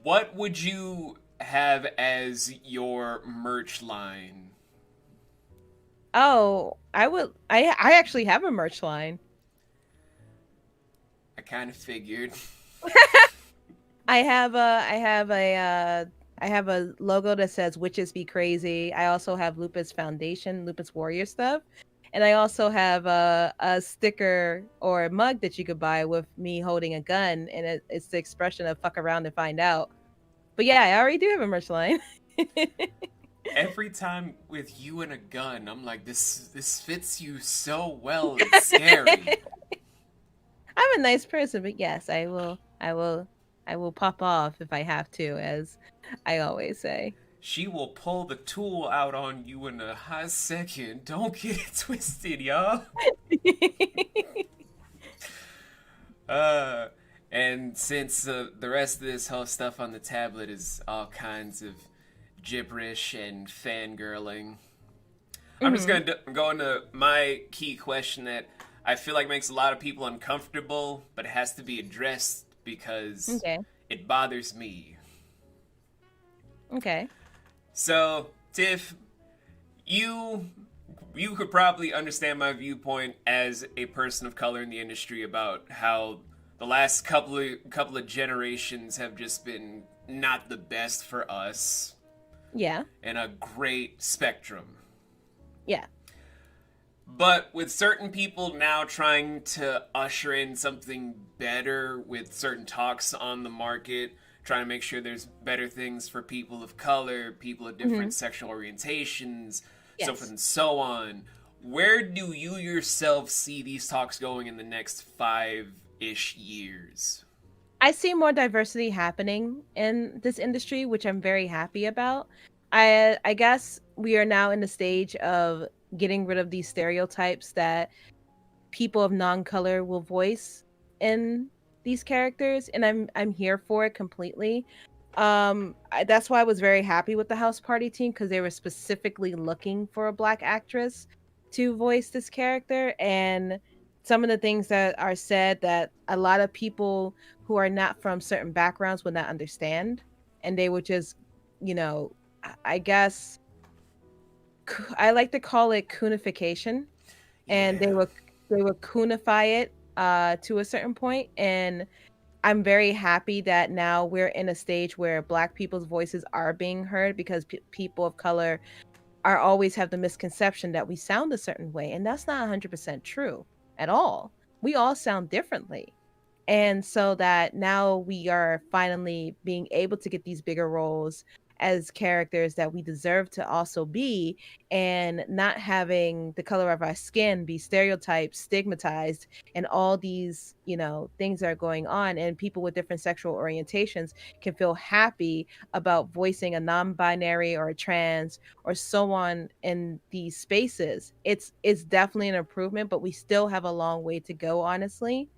What would you have as your merch line? Oh, I actually have a merch line. I kind of figured. I have a logo that says "Witches Be Crazy." I also have Lupus Foundation, Lupus Warrior stuff, and I also have a sticker or a mug that you could buy with me holding a gun, and it's the expression of "fuck around and find out." But yeah, I already do have a merch line. Every time with you and a gun, I'm like, this fits you so well. It's scary. I'm a nice person, but yes, I will pop off if I have to, as I always say. She will pull the tool out on you in a hot second. Don't get it twisted, y'all. Uh, and since the rest of this whole stuff on the tablet is all kinds of gibberish and fangirling, I'm just Mhm. gonna go into my key question that I feel like makes a lot of people uncomfortable, but it has to be addressed because Okay. it bothers me. Okay. So, Tiff, you you could probably understand my viewpoint as a person of color in the industry about how the last couple of generations have just been not the best for us Yeah. in a great spectrum. Yeah. But with certain people now trying to usher in something better with certain talks on the market, trying to make sure there's better things for people of color, people of Hmm. different sexual orientations, so forth Yes. and so on. Where do you yourself see these talks going in the next 5-ish years? I see more diversity happening in this industry, which I'm very happy about. I guess we are now in the stage of getting rid of these stereotypes that people of non-color will voice in these characters, and I'm here for it completely. That's why I was very happy with the House Party team, because they were specifically looking for a black actress to voice this character. And some of the things that are said that a lot of people who are not from certain backgrounds would not understand, and they would just, you know, I guess I like to call it coonification, and Yeah. they would coonify it to a certain point. And I'm very happy that now we're in a stage where black people's voices are being heard, because people of color are always have the misconception that we sound a certain way, and that's not 100% true at all. We all sound differently. And so that now we are finally being able to get these bigger roles as characters that we deserve to also be, and not having the color of our skin be stereotyped, stigmatized, and all these, things that are going on, and people with different sexual orientations can feel happy about voicing a non-binary or a trans or so on in these spaces. It's definitely an improvement, but we still have a long way to go, honestly.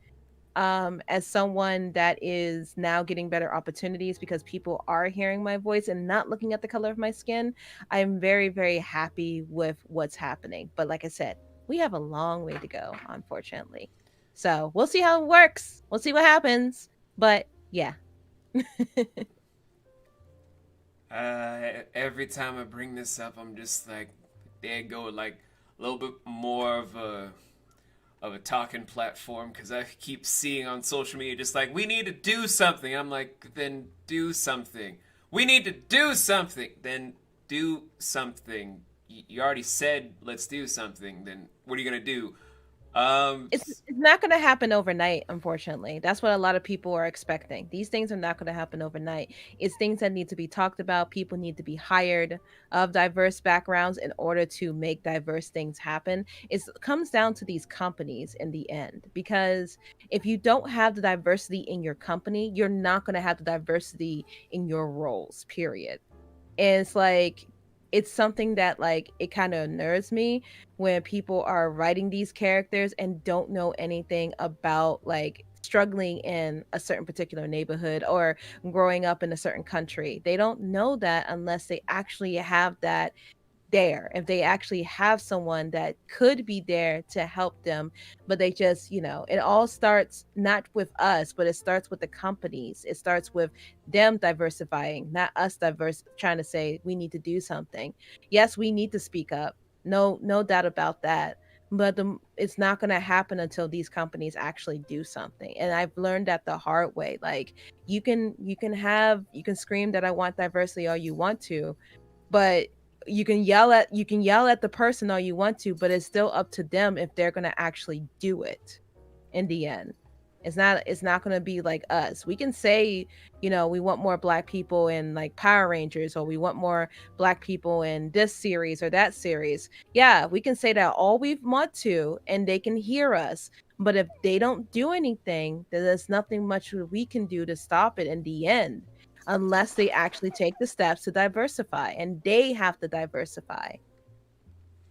As someone that is now getting better opportunities because people are hearing my voice and not looking at the color of my skin, I'm very, very happy with what's happening. But like I said, we have a long way to go, unfortunately. So we'll see how it works. We'll see what happens. But yeah. Every time I bring this up, I'm just like, there go like a little bit more of a talking platform because I keep seeing on social media just like we need to do something. I'm like, then do something. We need to do something. Then do something. You already said let's do something. Then what are you gonna do? Um, It's not going to happen overnight, unfortunately. That's what a lot of people are expecting. These things are not going to happen overnight. It's things that need to be talked about. People need to be hired of diverse backgrounds in order to make diverse things happen. It comes down to these companies in the end, because if you don't have the diversity in your company, you're not going to have the diversity in your roles, period. And it's like, it's something that, like, it kind of unnerves me when people are writing these characters and don't know anything about, like, struggling in a certain particular neighborhood or growing up in a certain country. They don't know that unless they actually have that there, if they actually have someone that could be there to help them. But they just, it all starts not with us, but it starts with the companies. It starts with them diversifying, not us diverse trying to say we need to do something. Yes, we need to speak up, no doubt about that. But it's not going to happen until these companies actually do something. And I've learned that the hard way. Like, you can scream that I want diversity all you want to, but you can yell at the person all you want to, but it's still up to them if they're going to actually do it in the end. It's not going to be like us. We can say, we want more black people in, like, Power Rangers, or we want more black people in this series or that series. Yeah, we can say that all we want to, and they can hear us. But if they don't do anything, then there's nothing much we can do to stop it in the end, unless they actually take the steps to diversify. And they have to diversify.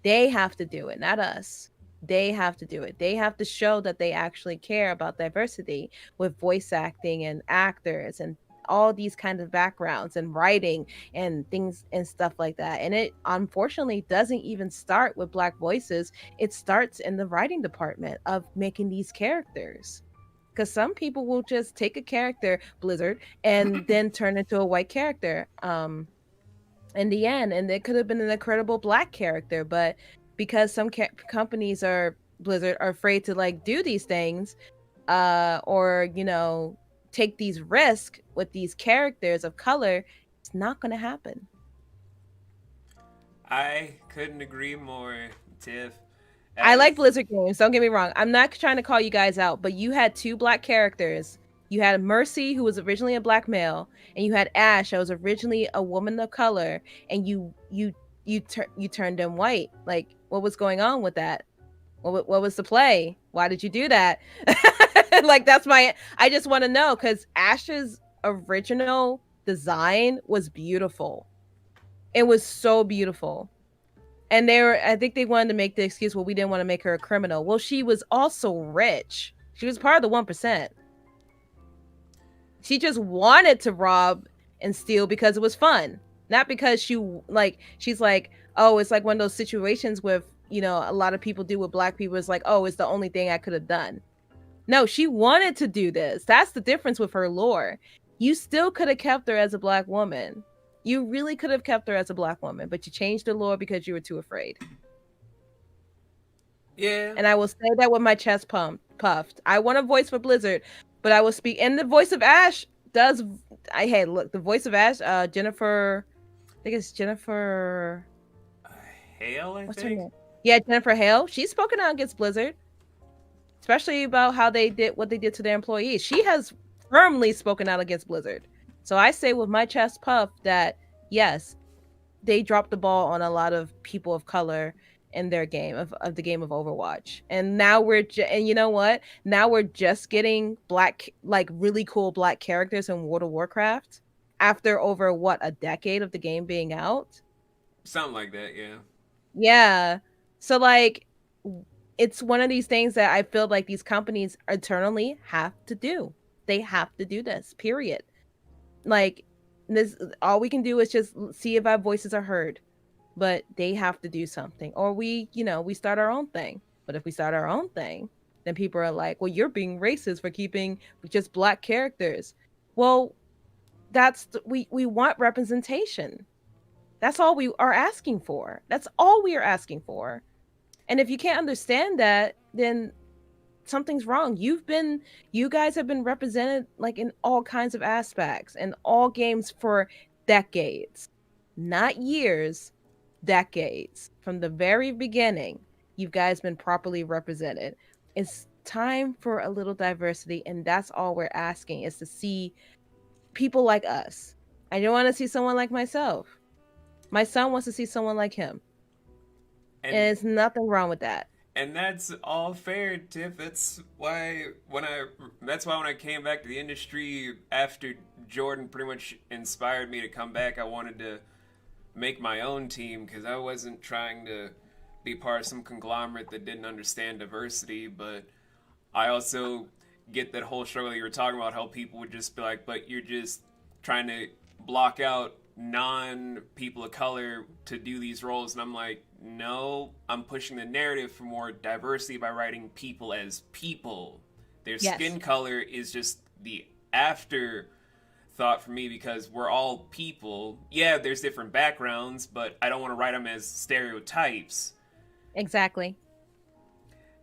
They have to do it, not us. They have to do it. They have to show that they actually care about diversity with voice acting and actors and all these kinds of backgrounds and writing and things and stuff like that. And it unfortunately doesn't even start with black voices. It starts in the writing department of making these characters. Because some people will just take a character, Blizzard, and then turn into a white character. In the end, and it could have been an incredible black character, but because some companies are Blizzard are afraid to, like, do these things, or take these risks with these characters of color, it's not going to happen. I couldn't agree more, Tiff. I As like Blizzard games, don't get me wrong. I'm not trying to call you guys out, but you had two black characters. You had Mercy, who was originally a black male, and you had Ash, who was originally a woman of color, and you turned them white. Like, what was going on with that? What was the play? Why did you do that? Like, I just want to know, because Ash's original design was beautiful. It was so beautiful. And I think they wanted to make the excuse, well, we didn't want to make her a criminal. Well, she was also rich. She was part of the 1%. She just wanted to rob and steal because it was fun. Not because she's like, oh, it's like one of those situations with, a lot of people do with black people. It's like, oh, it's the only thing I could have done. No, she wanted to do this. That's the difference with her lore. You still could have kept her as a black woman. You really could have kept her as a black woman, but you changed the lore because you were too afraid. yeah, And I will say that with my chest puffed. I want a voice for Blizzard, but I will speak. And the voice of Ash does. Hey, look, the voice of Ash, Jennifer. I think it's Jennifer. Hale, I What's her think. name? Yeah, Jennifer Hale. She's spoken out against Blizzard, especially about how they did what they did to their employees. She has firmly spoken out against Blizzard. So I say with my chest puffed that yes, they dropped the ball on a lot of people of color in their game of the game of Overwatch. And now and you know what? Now we're just getting black, like really cool black characters in World of Warcraft after over what, a decade of the game being out. Something like that, yeah. Yeah. So like it's one of these things that I feel like these companies eternally have to do. They have to do this. Period. Like this, all we can do is just see if our voices are heard, but they have to do something, or we start our own thing. But if we start our own thing, then people are like, well, you're being racist for keeping just black characters. Well, we want representation. That's all we are asking for. That's all we are asking for. And if you can't understand that, then something's wrong. You guys have been represented like in all kinds of aspects in all games for decades. Not years, decades. From the very beginning, you guys been properly represented. It's time for a little diversity, and that's all we're asking, is to see people like us. I don't want to see someone like myself. My son wants to see someone like him. And And there's nothing wrong with that. and that's all fair, Tiff. That's why when I came back to the industry after Jordan pretty much inspired me to come back, I wanted to make my own team because I wasn't trying to be part of some conglomerate that didn't understand diversity. But I also get that whole struggle that you were talking about, how people would just be like, but you're just trying to block out non people of color to do these roles. And I'm like, no, I'm pushing the narrative for more diversity by writing people as people. Their Yes. skin color is just the after thought for me because we're all people. Yeah, there's different backgrounds, but I don't want to write them as stereotypes. Exactly.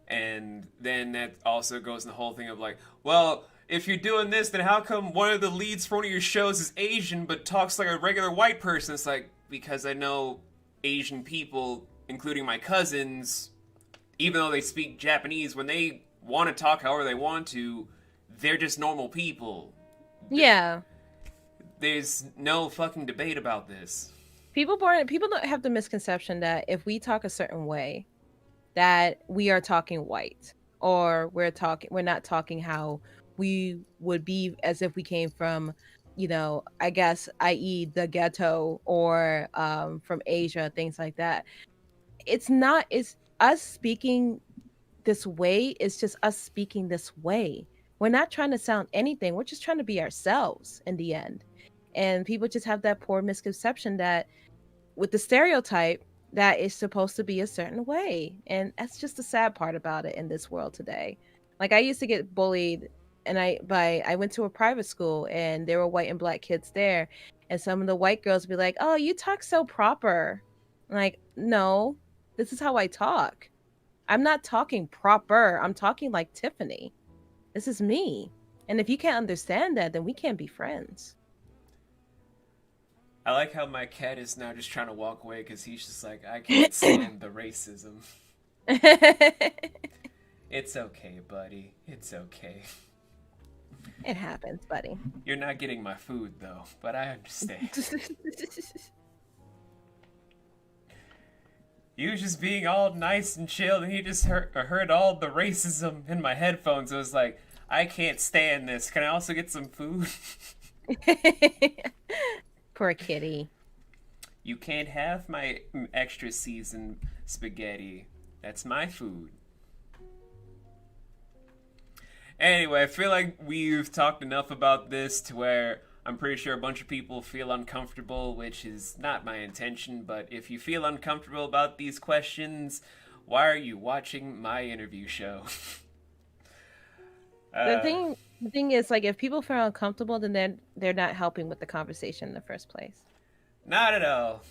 And then that also goes in the whole thing of like, well, if you're doing this, then how come one of the leads for one of your shows is Asian but talks like a regular white person? It's like, because I know Asian people, including my cousins, even though they speak Japanese, when they want to talk however they want to, they're just normal people. Yeah. There's no fucking debate about this. People don't have the misconception that if we talk a certain way, that we are talking white, or we're not talking how we would be as if we came from, I guess, i.e. the ghetto, or from Asia, things like that. It's not. It's us speaking this way. It's just us speaking this way. We're not trying to sound anything. We're just trying to be ourselves in the end. And people just have that poor misconception that with the stereotype that is supposed to be a certain way. And that's just the sad part about it in this world today. Like, I used to get bullied, and I went to a private school, and there were white and black kids there, and some of the white girls would be like, "Oh, you talk so proper." I'm like, no, this is how I talk. I'm not talking proper. I'm talking like Tiffany. This is me. And if you can't understand that, then we can't be friends. I like how my cat is now just trying to walk away because he's just like, I can't stand the racism. It's okay, buddy. It's okay. It happens, buddy. You're not getting my food, though, but I understand. You was just being all nice and chill, and he just heard all the racism in my headphones. It was like, I can't stand this. Can I also get some food? Poor kitty. You can't have my extra seasoned spaghetti. That's my food. Anyway, I feel like we've talked enough about this to where I'm pretty sure a bunch of people feel uncomfortable, which is not my intention, but if you feel uncomfortable about these questions, why are you watching my interview show? The thing is, like, if people feel uncomfortable, then they're not helping with the conversation in the first place. Not at all.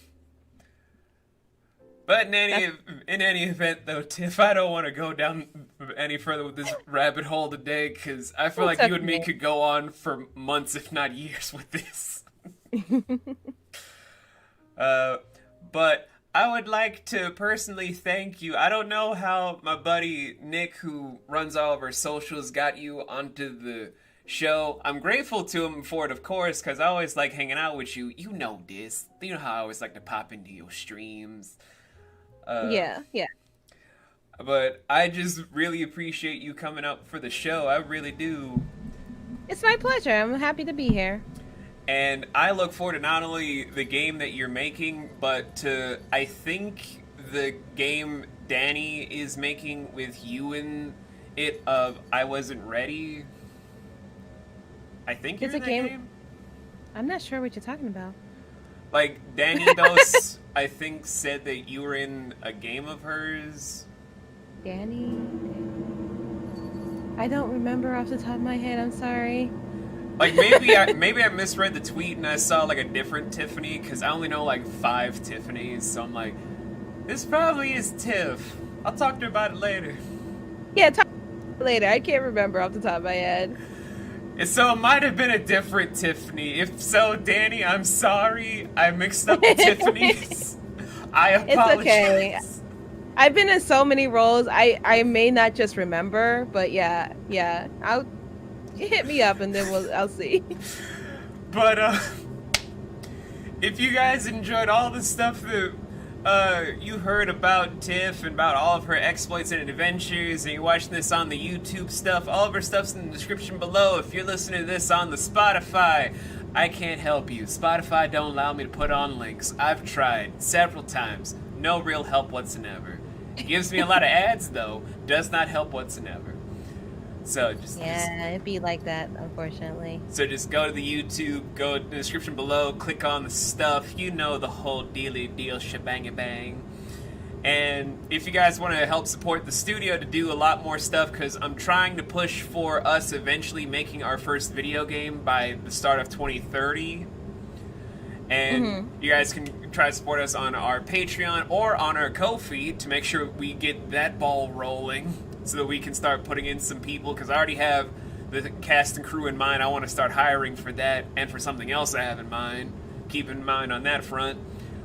But in any event, though, Tiff, I don't want to go down any further with this rabbit hole today, because I feel like you and me could go on for months, if not years, with this. But I would like to personally thank you. I don't know how my buddy Nick, who runs all of our socials, got you onto the show. I'm grateful to him for it, of course, because I always like hanging out with you. You know this. You know how I always like to pop into your streams. Yeah, yeah. But I just really appreciate you coming up for the show. I really do. It's my pleasure. I'm happy to be here. And I look forward to not only the game that you're making, but to, I think, the game Danny is making with you in it of I Wasn't Ready. I think you're It's in a that game. I'm not sure what you're talking about. Like, Danny Dos, I think, said that you were in a game of hers. Danny? I don't remember off the top of my head. I'm sorry. Like, maybe I misread the tweet and I saw, like, a different Tiffany, because I only know, like, 5 Tiffany's, so I'm like, this probably is Tiff. I'll talk to her about it later. Yeah, talk later. I can't remember off the top of my head. And so it might have been a different Tiffany. If so, Danny, I'm sorry. I mixed up the Tiffany's. I apologize. It's okay. I've been in so many roles. I may not just remember, but yeah. I'll hit me up and then I'll see. But if you guys enjoyed all the stuff that you heard about Tiff and about all of her exploits and adventures, and you're watching this on the YouTube stuff, all of her stuff's in the description below. If you're listening to this on the Spotify, I can't help you. Spotify don't allow me to put on links. I've tried several times. No real help whatsoever. It gives me a lot of ads, though. Does not help whatsoever. So it'd be like that, unfortunately. So just go to the YouTube, go to the description below, click on the stuff. You know the whole deal, shebang-a-bang. And if you guys want to help support the studio to do a lot more stuff, because I'm trying to push for us eventually making our first video game by the start of 2030. And you guys can try to support us on our Patreon or on our Ko-fi to make sure we get that ball rolling, so that we can start putting in some people, because I already have the cast and crew in mind. I want to start hiring for that and for something else I have in mind. Keep in mind on that front.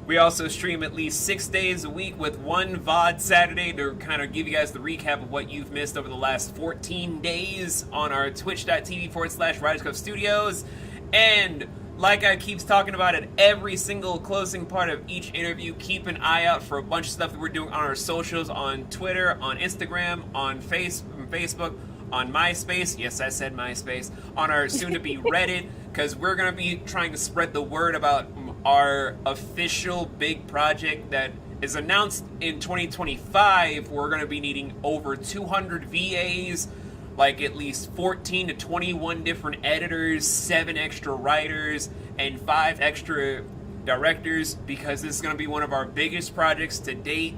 We also stream at least 6 days a week with one VOD Saturday to kind of give you guys the recap of what you've missed over the last 14 days on our twitch.tv/Riders Cove Studios. And like I keep talking about at every single closing part of each interview, keep an eye out for a bunch of stuff that we're doing on our socials, on Twitter, on Instagram, on Facebook, on MySpace. Yes, I said MySpace. On our soon-to-be Reddit, because we're going to be trying to spread the word about our official big project that is announced in 2025. We're going to be needing over 200 VAs, like at least 14 to 21 different editors, 7 extra writers, and 5 extra directors, because this is going to be one of our biggest projects to date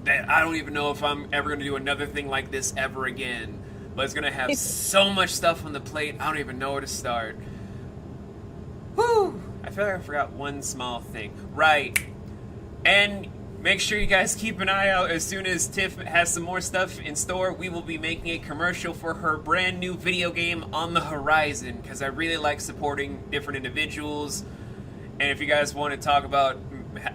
that I don't even know if I'm ever going to do another thing like this ever again. But it's going to have so much stuff on the plate, I don't even know where to start. Whew! I feel like I forgot one small thing. Right. And make sure you guys keep an eye out. As soon as Tiff has some more stuff in store, we will be making a commercial for her brand new video game on the horizon, because I really like supporting different individuals. And if you guys want to talk about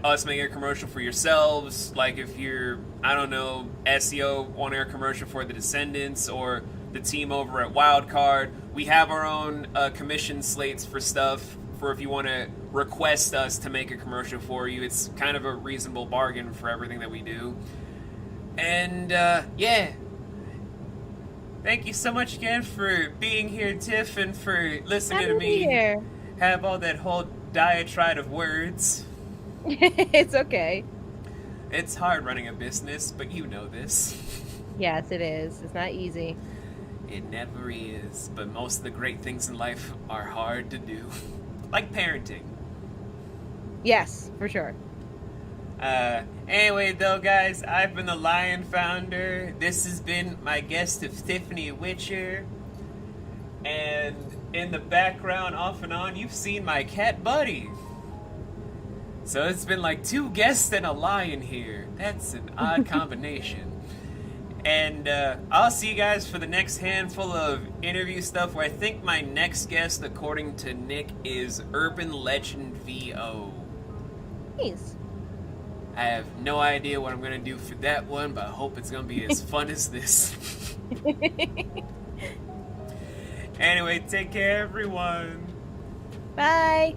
us making a commercial for yourselves, like if you're, I don't know, SEO wanting a commercial for the Descendants or the team over at Wildcard, we have our own commission slates for stuff. For if you want to request us to make a commercial for you, it's kind of a reasonable bargain for everything that we do. And yeah, thank you so much again for being here, Tiff, and for listening to me have all that whole diatribe of words. It's okay. It's hard running a business, but you know this. Yes, it is. It's not easy. It never is, but most of the great things in life are hard to do. Like parenting. Yes, for sure. Anyway, though, guys, I've been the Lion Founder. This has been my guest of Tiffany Witcher. And in the background, off and on, you've seen my cat Buddy. So it's been like 2 guests and a lion here. That's an odd combination. And I'll see you guys for the next handful of interview stuff, where I think my next guest, according to Nick, is Urban Legend VO. Nice. I have no idea what I'm going to do for that one, but I hope it's going to be as fun as this. Anyway, take care, everyone. Bye.